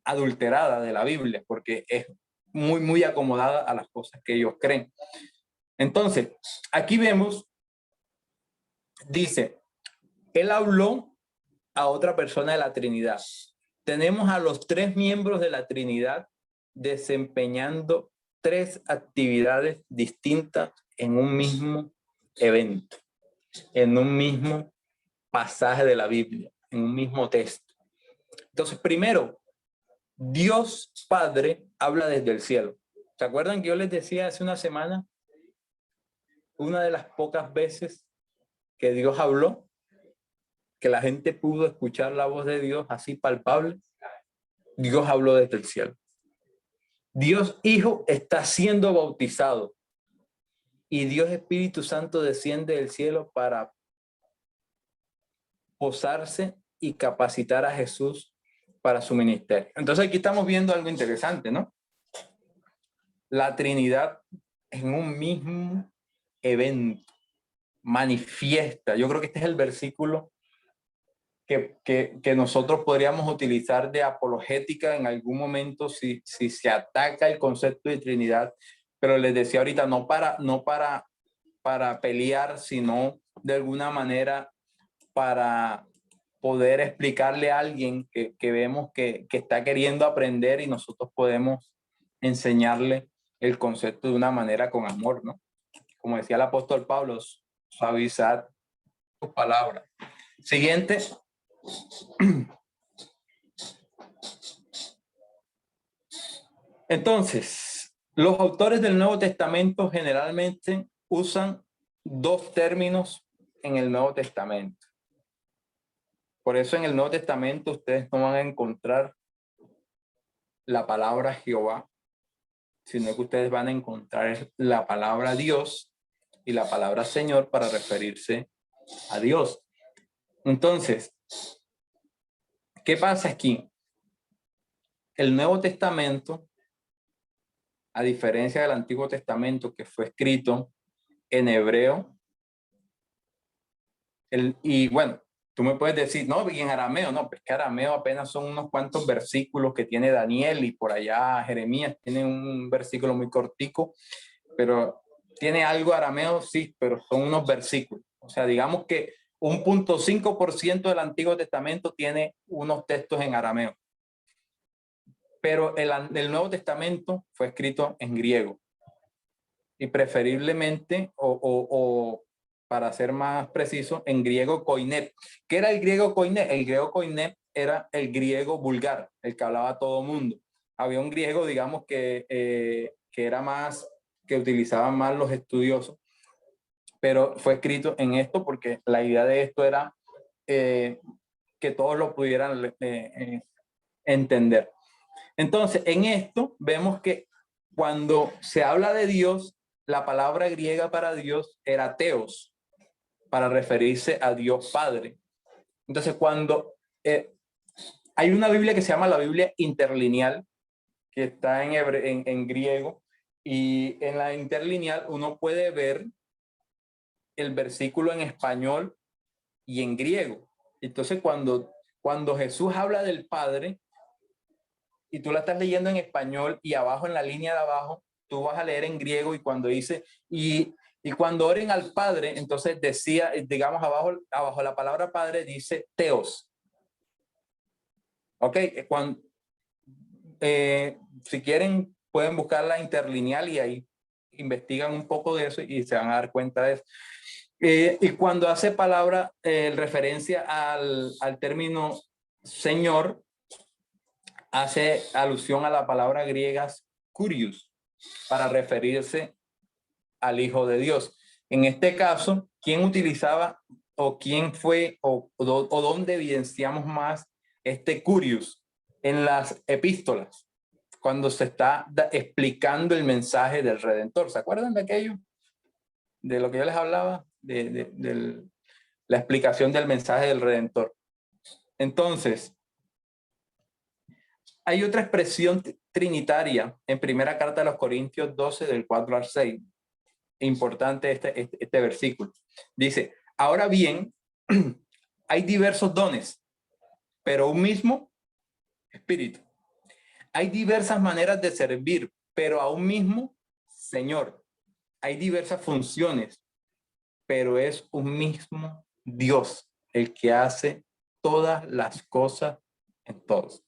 adulterada de la Biblia, porque es muy acomodada a las cosas que ellos creen. Entonces, aquí vemos, dice, él habló a otra persona de la Trinidad. Tenemos a los 3 miembros de la Trinidad desempeñando 3 actividades distintas en un mismo evento, en un mismo pasaje de la Biblia, en un mismo texto. Entonces, primero, Dios Padre habla desde el cielo. ¿Se acuerdan que yo les decía hace una semana? Una de las pocas veces que Dios habló, que la gente pudo escuchar la voz de Dios así palpable, Dios habló desde el cielo. Dios Hijo está siendo bautizado y Dios Espíritu Santo desciende del cielo para posarse y capacitar a Jesús para su ministerio. Entonces aquí estamos viendo algo interesante, ¿no? La Trinidad en un mismo evento manifiesta. Yo creo que este es el versículo que nosotros podríamos utilizar de apologética en algún momento si se ataca el concepto de Trinidad, pero les decía ahorita, no para pelear, sino de alguna manera para poder explicarle a alguien que vemos que está queriendo aprender y nosotros podemos enseñarle el concepto de una manera con amor, ¿no? Como decía el apóstol Pablo, suavizar tus palabras. Siguiente. Entonces, los autores del Nuevo Testamento generalmente usan 2 términos en el Nuevo Testamento. Por eso en el Nuevo Testamento ustedes no van a encontrar la palabra Jehová, sino que ustedes van a encontrar la palabra Dios y la palabra Señor para referirse a Dios. Entonces, ¿qué pasa aquí? El Nuevo Testamento, a diferencia del Antiguo Testamento que fue escrito en hebreo, y bueno, tú me puedes decir, no, y en arameo, no, pues que arameo apenas son unos cuantos versículos que tiene Daniel y por allá Jeremías tiene un versículo muy cortico, pero tiene algo arameo, sí, pero son unos versículos. O sea, digamos que 1.5% del Antiguo Testamento tiene unos textos en arameo. Pero el Nuevo Testamento fue escrito en griego. Y preferiblemente, o para ser más preciso, en griego koiné. ¿Qué era el griego koiné? El griego koiné era el griego vulgar, el que hablaba todo mundo. Había un griego, digamos, que era más, que utilizaban más los estudiosos, pero fue escrito en esto porque la idea de esto era que todos lo pudieran entender. Entonces, en esto vemos que cuando se habla de Dios, la palabra griega para Dios era teos, para referirse a Dios Padre. Entonces, cuando hay una Biblia que se llama la Biblia interlineal, que está en griego, y en la interlineal uno puede ver el versículo en español y en griego. Entonces, cuando Jesús habla del Padre, y tú la estás leyendo en español y abajo en la línea de abajo, tú vas a leer en griego y cuando dice, y cuando oren al Padre, entonces decía, digamos abajo la palabra Padre dice teos. Ok, si quieren pueden buscar la interlineal y ahí investigan un poco de eso y se van a dar cuenta de eso. Y cuando hace palabra referencia al término Señor, hace alusión a la palabra griega kurios para referirse al Hijo de Dios. En este caso, ¿quién utilizaba o quién fue o dónde evidenciamos más este kurios? En las epístolas, cuando se está explicando el mensaje del Redentor. ¿Se acuerdan de aquello? De lo que yo les hablaba, de la explicación del mensaje del Redentor. Entonces, hay otra expresión trinitaria en primera carta de los Corintios 12, del 4 al 6. Importante este versículo. Dice, ahora bien, hay diversos dones, pero un mismo Espíritu. Hay diversas maneras de servir, pero a un mismo Señor. Hay diversas funciones, pero es un mismo Dios el que hace todas las cosas en todos.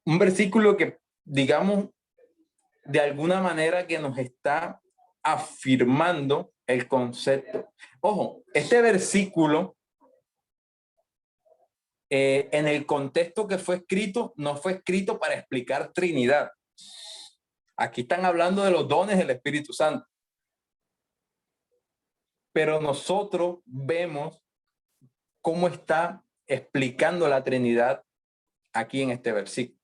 Un versículo que, digamos, de alguna manera que nos está afirmando el concepto. Ojo, este versículo, en el contexto que fue escrito, no fue escrito para explicar Trinidad. Aquí están hablando de los dones del Espíritu Santo. Pero nosotros vemos cómo está explicando la Trinidad aquí en este versículo.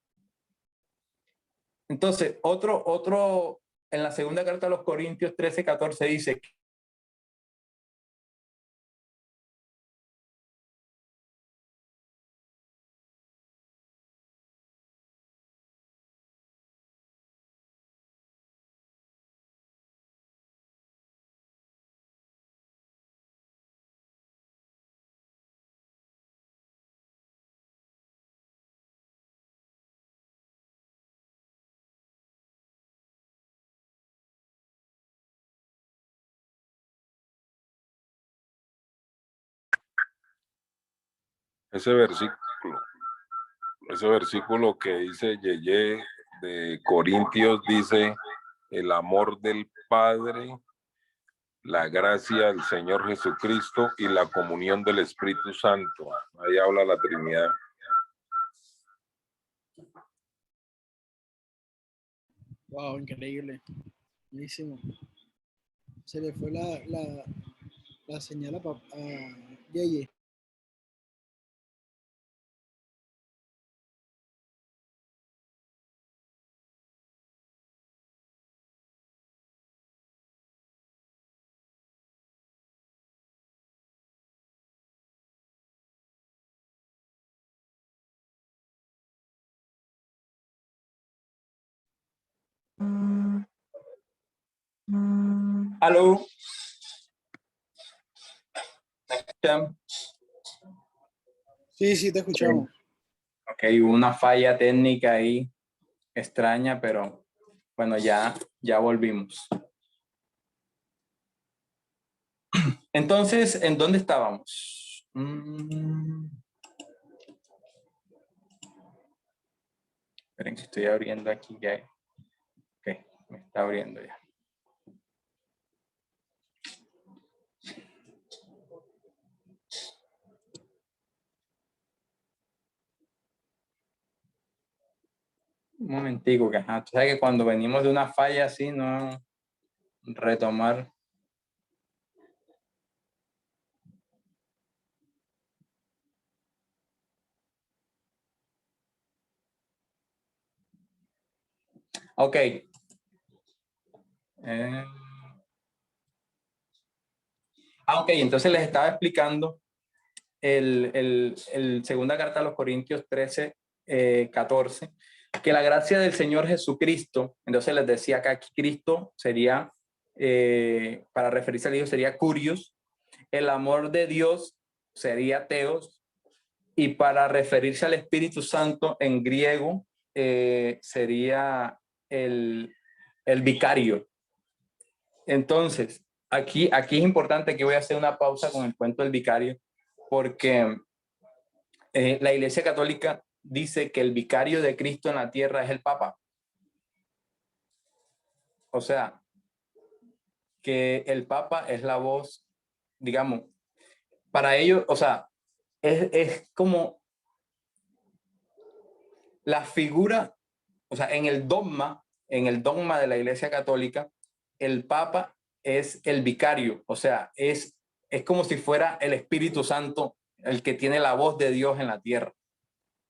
Entonces, en la segunda carta a los Corintios 13:14 dice que Ese versículo que dice Yeye de Corintios dice: el amor del Padre, la gracia del Señor Jesucristo y la comunión del Espíritu Santo. Ahí habla la Trinidad. Wow, increíble. Buenísimo. Se le fue la señal a Yeye. aló. Sí, te escuchamos. Ok, hubo una falla técnica ahí extraña, pero bueno, ya volvimos. Entonces, ¿en dónde estábamos? Esperen que estoy abriendo aquí ya. Ok, me está abriendo ya. Un momentico, que ajá, tú sabes que cuando venimos de una falla así, no retomar. Ok. Ok, entonces les estaba explicando el segunda carta a los Corintios 13:14, que la gracia del Señor Jesucristo, entonces les decía que aquí Cristo sería, para referirse al Hijo sería Curios, el amor de Dios sería Theos, y para referirse al Espíritu Santo en griego sería el vicario. Entonces, aquí es importante que voy a hacer una pausa con el cuento del vicario, porque la Iglesia Católica dice que el vicario de Cristo en la tierra es el Papa. O sea, que el Papa es la voz, digamos, para ellos, o sea, es como la figura, o sea, en el dogma de la Iglesia Católica, el Papa es el vicario, o sea, es como si fuera el Espíritu Santo el que tiene la voz de Dios en la tierra,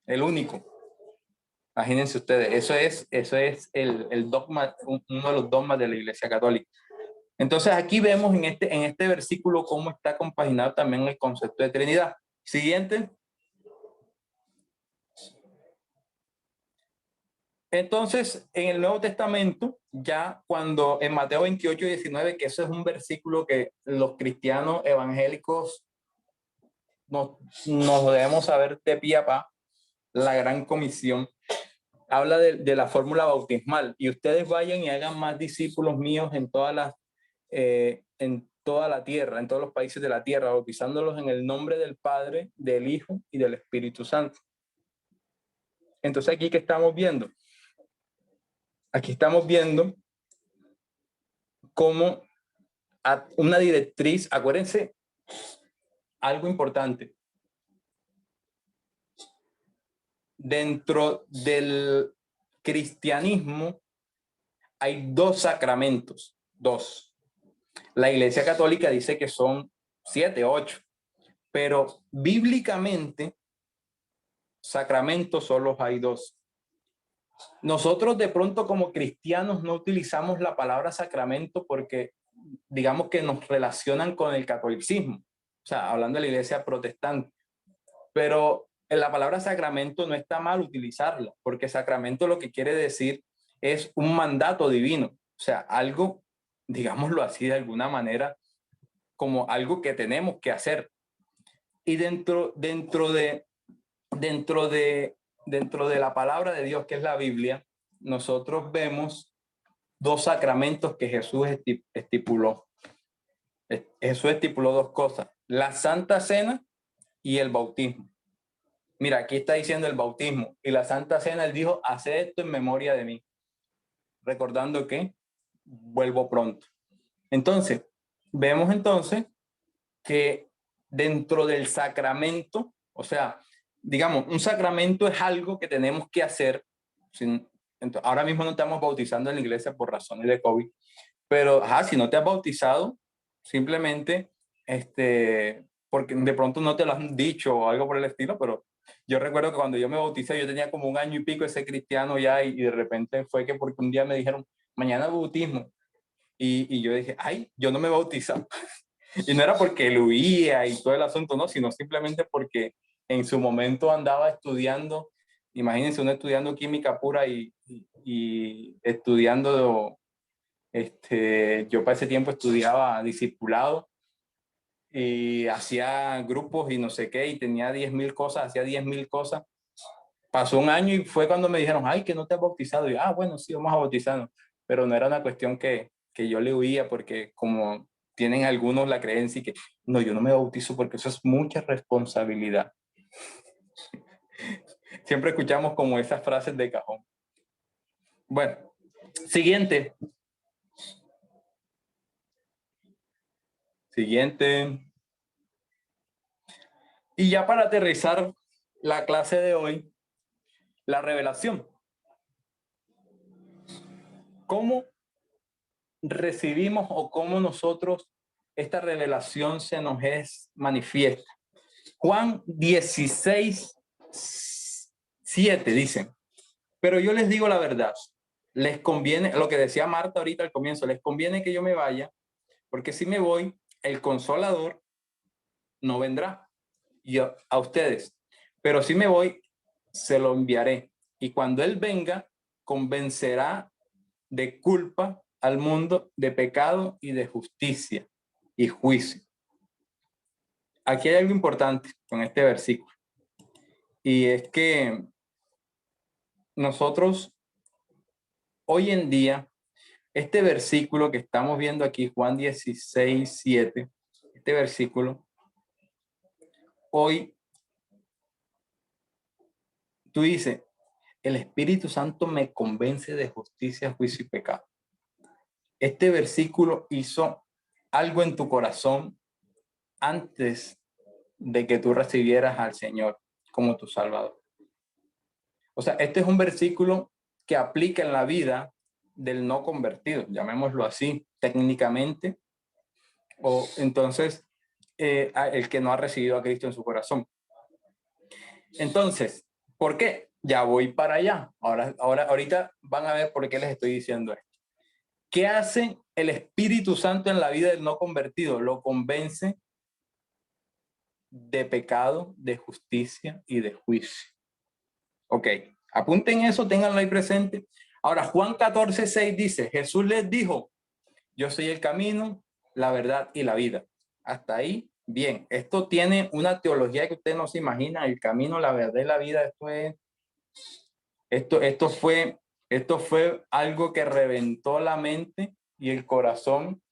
el único. Imagínense ustedes, eso es el dogma, uno de los dogmas de la Iglesia Católica. Entonces aquí vemos en este versículo cómo está compaginado también el concepto de Trinidad. Siguiente. Entonces, en el Nuevo Testamento, ya cuando en Mateo 28:19, que eso es un versículo que los cristianos evangélicos nos debemos saber de pie a pa, la gran comisión, habla de la fórmula bautismal, y ustedes vayan y hagan más discípulos míos en toda la tierra, en todos los países de la tierra, bautizándolos en el nombre del Padre, del Hijo y del Espíritu Santo. Entonces, ¿aquí qué estamos viendo? Aquí estamos viendo cómo una directriz, acuérdense, algo importante. Dentro del cristianismo hay dos sacramentos, dos. La Iglesia Católica dice que son 7, 8, pero bíblicamente sacramentos solo hay dos. Nosotros de pronto como cristianos no utilizamos la palabra sacramento porque digamos que nos relacionan con el catolicismo, o sea, hablando de la iglesia protestante, pero en la palabra sacramento no está mal utilizarla, porque sacramento lo que quiere decir es un mandato divino, o sea, algo, digámoslo así de alguna manera, como algo que tenemos que hacer. Y dentro de la palabra de Dios, que es la Biblia, nosotros vemos dos sacramentos que Jesús estipuló. Jesús estipuló dos cosas, la Santa Cena y el bautismo. Mira, aquí está diciendo el bautismo y la Santa Cena, él dijo, haced esto en memoria de mí, recordando que vuelvo pronto. Entonces, vemos entonces que dentro del sacramento, o sea, digamos, un sacramento es algo que tenemos que hacer. Ahora mismo no estamos bautizando en la iglesia por razones de COVID, pero si no te has bautizado, simplemente, porque de pronto no te lo han dicho o algo por el estilo, pero yo recuerdo que cuando yo me bauticé, yo tenía como 1 año y pico de ser cristiano ya, y de repente fue que porque un día me dijeron, mañana bautismo, y yo dije, ay, yo no me he bautizado. Y no era porque lo huía y todo el asunto, no, sino simplemente porque en su momento andaba estudiando, imagínense uno estudiando química pura y estudiando, yo para ese tiempo estudiaba discipulado y hacía grupos y no sé qué, y tenía 10.000 cosas, hacía 10.000 cosas. Pasó 1 año y fue cuando me dijeron, ay, que no te has bautizado. Y yo, bueno, sí, vamos a bautizarnos. Pero no era una cuestión que yo le huía, porque como tienen algunos la creencia y que, no, yo no me bautizo porque eso es mucha responsabilidad. Siempre escuchamos como esas frases de cajón. Bueno, siguiente. Siguiente. Y ya para aterrizar la clase de hoy, la revelación. ¿Cómo recibimos o cómo nosotros esta revelación se nos es manifiesta? Juan 16:7 dice, pero yo les digo la verdad, les conviene, lo que decía Marta ahorita al comienzo, les conviene que yo me vaya, porque si me voy, el Consolador no vendrá a ustedes, pero si me voy, se lo enviaré, y cuando Él venga, convencerá de culpa al mundo, de pecado y de justicia y juicio. Aquí hay algo importante con este versículo, y es que nosotros hoy en día, este versículo que estamos viendo aquí, Juan 16:7, este versículo, hoy tú dices, el Espíritu Santo me convence de justicia, juicio y pecado. Este versículo hizo algo en tu corazón antes de que tú recibieras al Señor como tu Salvador. O sea, este es un versículo que aplica en la vida del no convertido, llamémoslo así, técnicamente, o entonces el que no ha recibido a Cristo en su corazón. Entonces, ¿por qué? Ya voy para allá. Ahorita van a ver por qué les estoy diciendo esto. ¿Qué hace el Espíritu Santo en la vida del no convertido? Lo convence de pecado, de justicia y de juicio. Ok, apunten eso, ténganlo ahí presente. Ahora, Juan 14:6 dice, Jesús les dijo, yo soy el camino, la verdad y la vida. Hasta ahí, bien. Esto tiene una teología que usted no se imagina, el camino, la verdad y la vida. Esto fue algo que reventó la mente y el corazón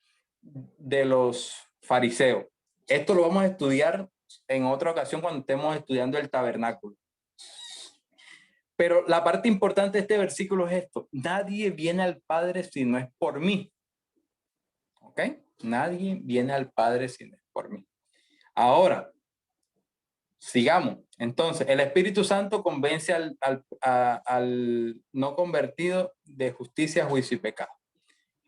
de los fariseo. Esto lo vamos a estudiar en otra ocasión cuando estemos estudiando el tabernáculo. Pero la parte importante de este versículo es esto: nadie viene al Padre si no es por mí. ¿Ok? Nadie viene al Padre si no es por mí. Ahora, sigamos. Entonces, el Espíritu Santo convence al no convertido de justicia, juicio y pecado.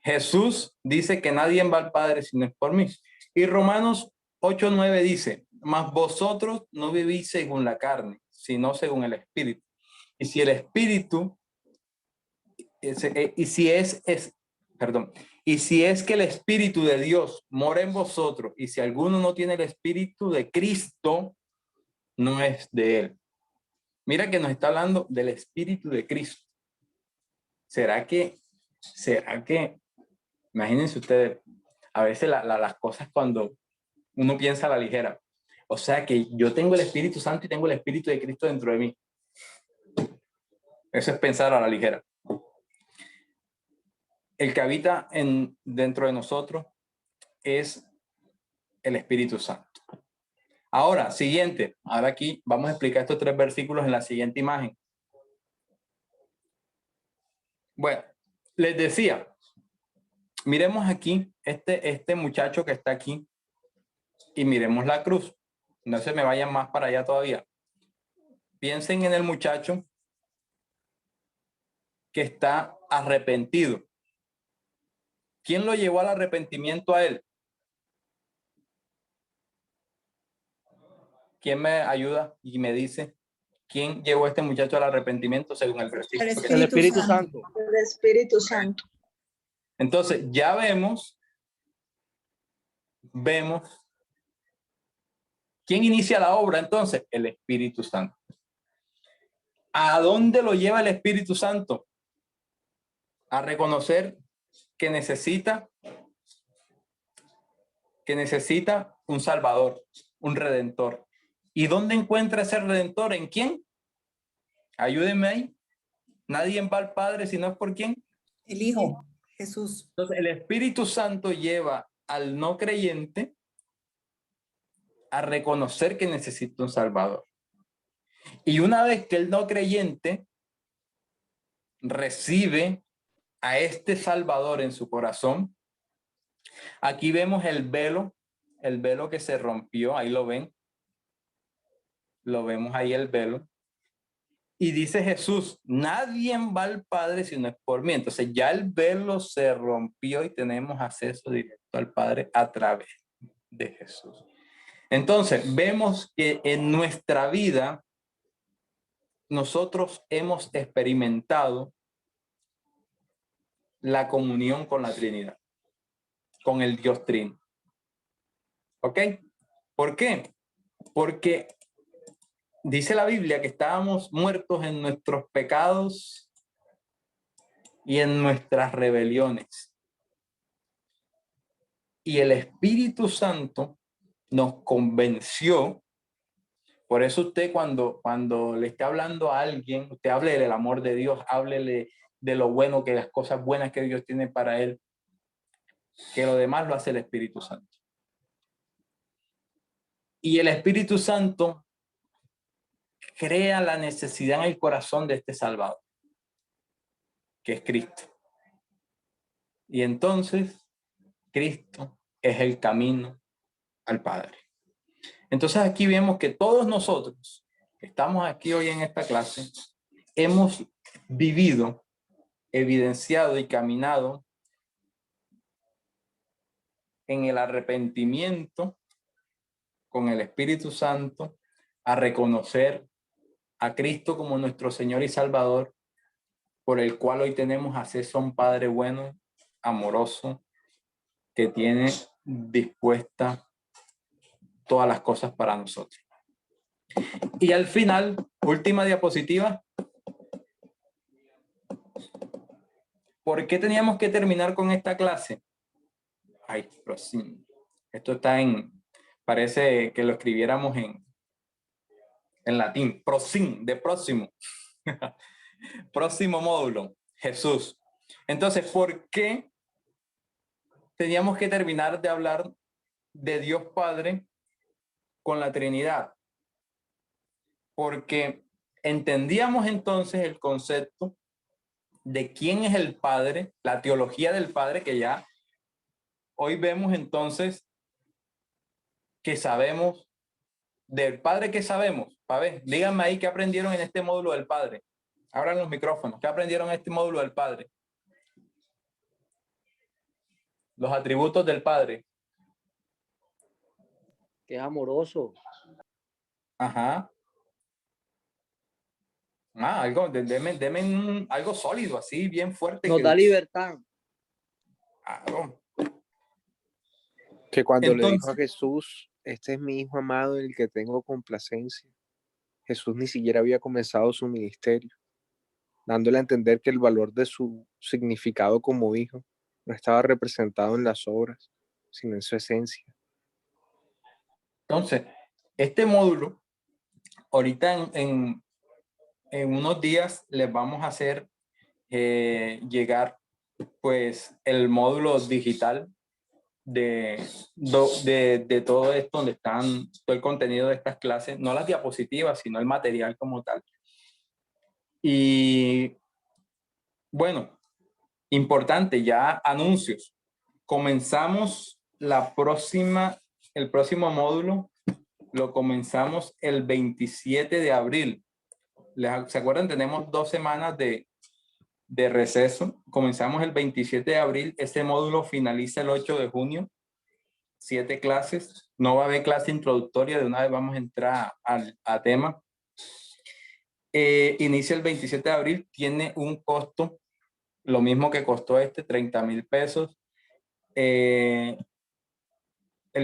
Jesús dice que nadie va al Padre si no es por mí. Y Romanos 8:9 dice: mas vosotros no vivís según la carne, sino según el Espíritu. Y si el Espíritu, y si es que el Espíritu de Dios mora en vosotros, y si alguno no tiene el Espíritu de Cristo, no es de él. Mira que nos está hablando del Espíritu de Cristo. ¿Será que, imagínense ustedes, a veces las cosas cuando uno piensa a la ligera? O sea que yo tengo el Espíritu Santo y tengo el Espíritu de Cristo dentro de mí. Eso es pensar a la ligera. El que habita dentro de nosotros es el Espíritu Santo. Ahora, siguiente. Ahora aquí vamos a explicar estos 3 versículos en la siguiente imagen. Bueno, les decía, miremos aquí este muchacho que está aquí y miremos la cruz. No se me vayan más para allá todavía. Piensen en el muchacho que está arrepentido. ¿Quién lo llevó al arrepentimiento a él? ¿Quién me ayuda y me dice quién llevó a este muchacho al arrepentimiento según el versículo? El Espíritu Santo. El Espíritu Santo. Entonces, ya vemos quién inicia la obra. Entonces, el Espíritu Santo. ¿A dónde lo lleva el Espíritu Santo? A reconocer que necesita un Salvador, un Redentor. ¿Y dónde encuentra ese Redentor? ¿En quién? Ayúdenme ahí. Nadie va al Padre si no es por quién. El Hijo, Jesús. Entonces, el Espíritu Santo lleva al no creyente a reconocer que necesita un Salvador. Y una vez que el no creyente recibe a este Salvador en su corazón, aquí vemos el velo que se rompió, ahí lo ven. Lo vemos ahí el velo. Y dice Jesús: nadie va al Padre si no es por mí. Entonces ya el velo se rompió y tenemos acceso directo al Padre a través de Jesús. Entonces vemos que en nuestra vida nosotros hemos experimentado la comunión con la Trinidad, con el Dios Trino. ¿Ok? ¿Por qué? Porque dice la Biblia que estábamos muertos en nuestros pecados y en nuestras rebeliones. Y el Espíritu Santo nos convenció. Por eso usted cuando le esté hablando a alguien, usted hable del amor de Dios, háblele de lo bueno, que las cosas buenas que Dios tiene para él, que lo demás lo hace el Espíritu Santo. Y el Espíritu Santo crea la necesidad en el corazón de este Salvador, que es Cristo. Y entonces Cristo es el camino al Padre. Entonces aquí vemos que todos nosotros que estamos aquí hoy en esta clase hemos vivido, evidenciado y caminado en el arrepentimiento con el Espíritu Santo, a reconocer a Cristo como nuestro Señor y Salvador, por el cual hoy tenemos acceso a un Padre bueno, amoroso, que tiene dispuesta todas las cosas para nosotros. Y al final, última diapositiva. ¿Por qué teníamos que terminar con esta clase? Ay, próximo. Esto está parece que lo escribiéramos en latín. Próximo, de próximo. Próximo módulo, Jesús. Entonces, ¿por qué teníamos que terminar de hablar de Dios Padre con la Trinidad, porque entendíamos entonces el concepto de quién es el Padre, la teología del Padre, que ya hoy vemos entonces que sabemos del Padre, que sabemos. A ver, díganme ahí qué aprendieron en este módulo del Padre. Abran los micrófonos. ¿Qué aprendieron en este módulo del Padre? Los atributos del Padre. Que es amoroso. Ajá. Deme algo sólido, así, bien fuerte. Nos da libertad. Claro. Que cuando le dijo a Entonces, Jesús, este es mi hijo amado en el que tengo complacencia, Jesús ni siquiera había comenzado su ministerio, dándole a entender que el valor de su significado como hijo no estaba representado en las obras, sino en su esencia. entonces, este módulo, ahorita en unos días les vamos a hacer llegar pues el módulo digital de todo esto, donde están todo el contenido de estas clases, no las diapositivas, sino el material como tal. Y bueno, importante, ya anuncios. Comenzamos el próximo módulo, lo comenzamos el 27 de abril. ¿Se acuerdan? Tenemos 2 semanas de receso. Comenzamos el 27 de abril. Este módulo finaliza el 8 de junio. 7 clases. No va a haber clase introductoria. De una vez vamos a entrar a tema. Inicia el 27 de abril. Tiene un costo, lo mismo que costó 30,000 pesos. El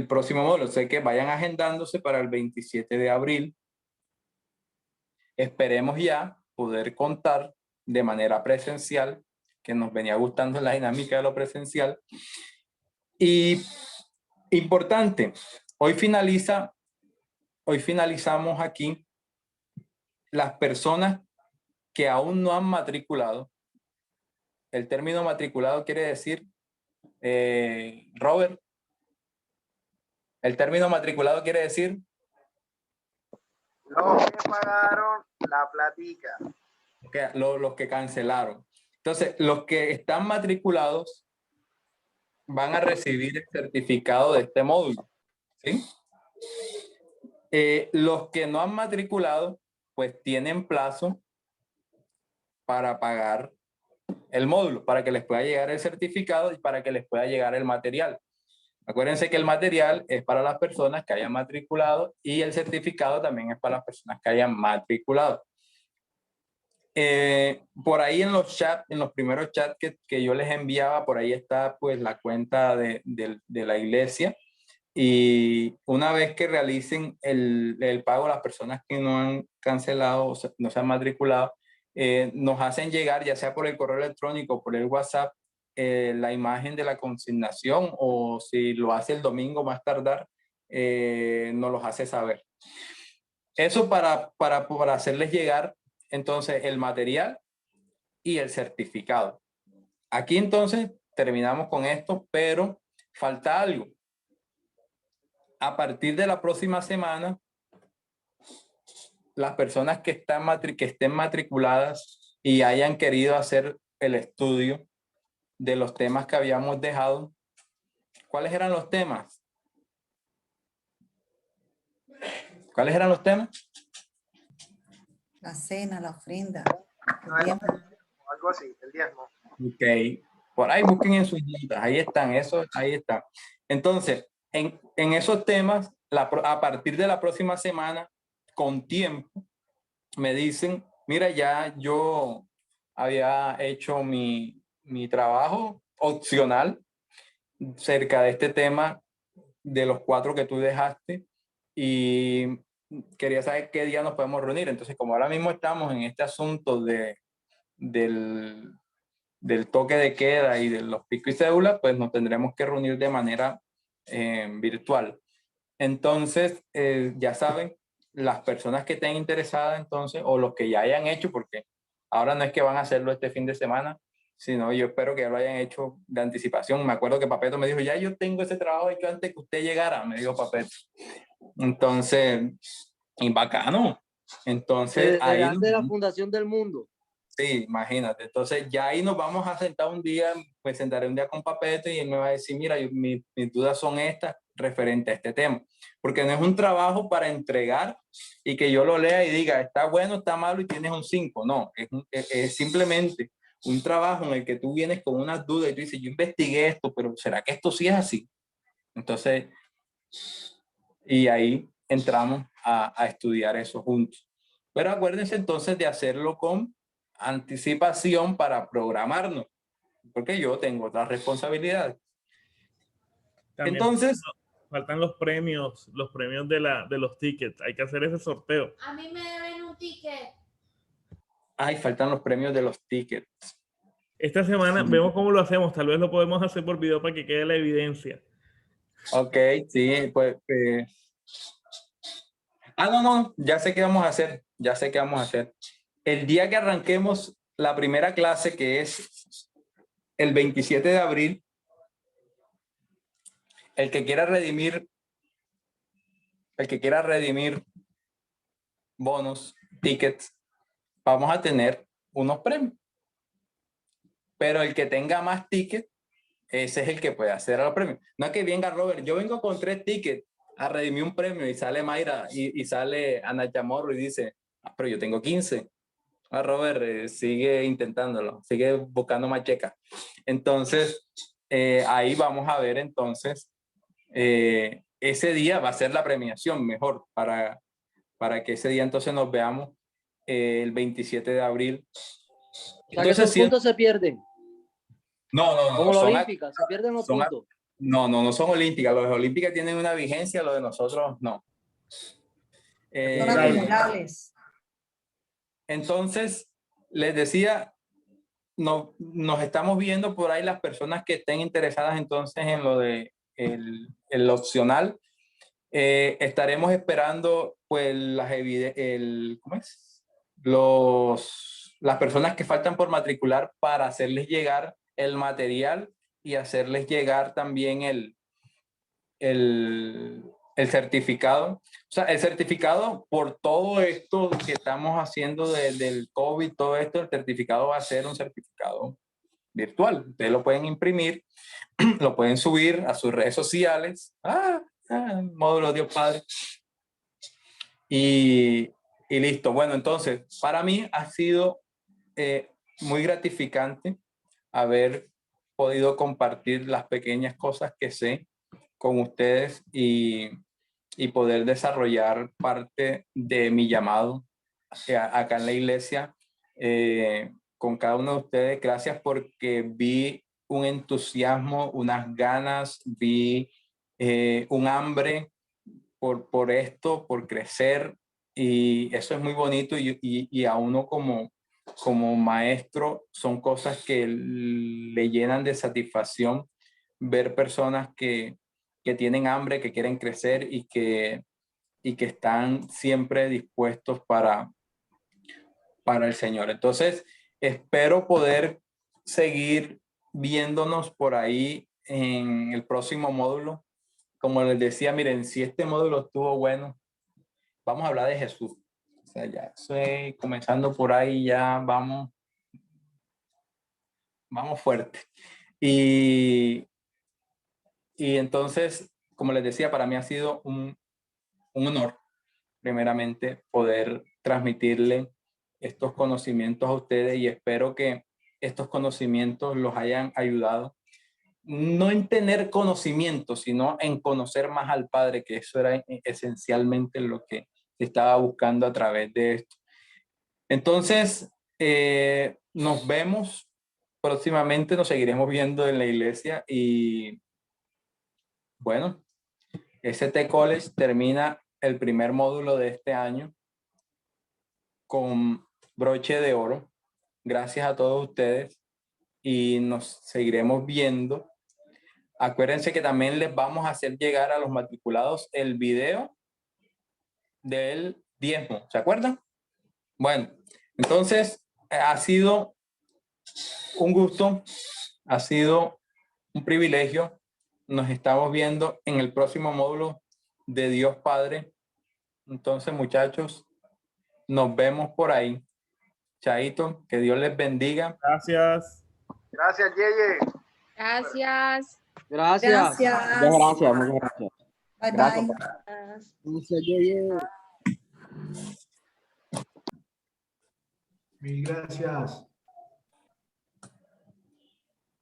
próximo módulo, sé que vayan agendándose para el 27 de abril. Esperemos ya poder contar de manera presencial, que nos venía gustando la dinámica de lo presencial. Y importante, hoy finalizamos aquí las personas que aún no han matriculado. El término matriculado quiere decir, Robert, el término matriculado quiere decir Los que pagaron la platica. los que cancelaron. Entonces, los que están matriculados van a recibir el certificado de este módulo, ¿sí? Los que no han matriculado, pues tienen plazo para pagar el módulo, para que les pueda llegar el certificado y para que les pueda llegar el material. Acuérdense que el material es para las personas que hayan matriculado y el certificado también es para las personas que hayan matriculado. Por ahí en los chats, en los primeros chats que yo les enviaba, por ahí está pues la cuenta de la iglesia, y una vez que realicen el pago, las personas que no han cancelado o no se han matriculado, nos hacen llegar, ya sea por el correo electrónico o por el WhatsApp, la imagen de la consignación, o si lo hace el domingo más tardar, nos los hace saber. Eso para hacerles llegar entonces el material y el certificado. Aquí entonces terminamos con esto, pero falta algo. A partir de la próxima semana, las personas que estén matriculadas y hayan querido hacer el estudio de los temas que habíamos dejado, ¿cuáles eran los temas? ¿Cuáles eran los temas? La cena, la ofrenda. Algo así, el diezmo. Ok, por ahí busquen en sus notas, ahí están, ahí están. Entonces, en esos temas, a partir de la próxima semana, con tiempo, me dicen, mira, ya yo había hecho mi trabajo opcional cerca de este tema de los 4 que tú dejaste, y quería saber qué día nos podemos reunir. Entonces, como ahora mismo estamos en este asunto del toque de queda y de los pico y cédula, pues nos tendremos que reunir de manera virtual. Entonces, ya saben, las personas que estén interesadas entonces, o los que ya hayan hecho, porque ahora no es que van a hacerlo este fin de semana, Si no, yo espero que ya lo hayan hecho de anticipación. Me acuerdo que Papeto me dijo, ya yo tengo ese trabajo hecho antes que usted llegara, me dijo Papeto. Entonces, y bacano. Entonces, Desde ahí antes de la fundación del mundo. sí, imagínate. Entonces, ya ahí nos vamos a sentar un día, me sentaré un día con Papeto y él me va a decir, mira, mis dudas son estas referente a este tema. Porque no es un trabajo para entregar y que yo lo lea y diga, está bueno, está malo y tienes un 5. No, es simplemente un trabajo en el que tú vienes con unas dudas y tú dices, yo investigué esto, pero ¿será que esto sí es así? Entonces, y ahí entramos a estudiar eso juntos. Pero acuérdense entonces de hacerlo con anticipación para programarnos, porque yo tengo otras responsabilidades. También Entonces, faltan los premios de los tickets. Hay que hacer ese sorteo. A mí me deben un ticket. ay, faltan los premios de los tickets. Esta semana Sí. vemos cómo lo hacemos. Tal vez lo podemos hacer por video para que quede la evidencia. Ok, sí, pues. No, ya sé qué vamos a hacer. Ya sé qué vamos a hacer. El día que arranquemos la primera clase, que es el 27 de abril, el que quiera redimir bonos, tickets, vamos a tener unos premios. Pero el que tenga más tickets, ese es el que puede hacer a los premios. No es que venga Robert, yo vengo con 3 tickets a redimir un premio y sale Mayra y sale Ana Chamorro y dice, pero yo tengo 15. Robert, sigue intentándolo, sigue buscando más checa. Entonces, ahí vamos a ver entonces, ese día va a ser la premiación mejor para que ese día entonces nos veamos el 27 de abril. O sea, que esos puntos se pierden. No. Como la olímpica, se pierden los puntos. No son olímpicas. Los olímpicas tienen una vigencia, los de nosotros no. Son acumulables. Entonces, les decía, nos estamos viendo por ahí las personas que estén interesadas entonces en lo de el opcional. Estaremos esperando pues las personas que faltan por matricular para hacerles llegar el material y hacerles llegar también el certificado. O sea, el certificado por todo esto que estamos haciendo del COVID, todo esto, el certificado va a ser un certificado virtual. Ustedes lo pueden imprimir, lo pueden subir a sus redes sociales. Módulo Dios Padre. Y listo. Bueno, entonces, para mí ha sido muy gratificante haber podido compartir las pequeñas cosas que sé con ustedes y poder desarrollar parte de mi llamado acá en la iglesia con cada uno de ustedes. Gracias porque vi un entusiasmo, unas ganas, vi un hambre por esto, por crecer, y eso es muy bonito y a uno como maestro son cosas que le llenan de satisfacción ver personas que tienen hambre, que quieren crecer y que están siempre dispuestos para el Señor. Entonces, espero poder seguir viéndonos por ahí en el próximo módulo. Como les decía, miren, si este módulo estuvo bueno, vamos a hablar de Jesús. O sea, ya estoy comenzando por ahí, ya vamos fuerte. Y entonces, como les decía, para mí ha sido un honor, primeramente, poder transmitirle estos conocimientos a ustedes y espero que estos conocimientos los hayan ayudado, no en tener conocimiento, sino en conocer más al Padre, que eso era esencialmente lo que estaba buscando a través de esto. Entonces, nos vemos próximamente, nos seguiremos viendo en la iglesia y bueno, ST College termina el primer módulo de este año con broche de oro. Gracias a todos ustedes y nos seguiremos viendo. Acuérdense que también les vamos a hacer llegar a los matriculados el video del diezmo. ¿Se acuerdan? Bueno, entonces ha sido un gusto, ha sido un privilegio. Nos estamos viendo en el próximo módulo de Dios Padre. Entonces, muchachos, nos vemos por ahí. Chaito, que Dios les bendiga. Gracias. Gracias, Yeye. Gracias. Gracias. Gracias. Muchas gracias, muchas gracias. Bye, Gracias. bye. Gracias, Yeye. Mil gracias.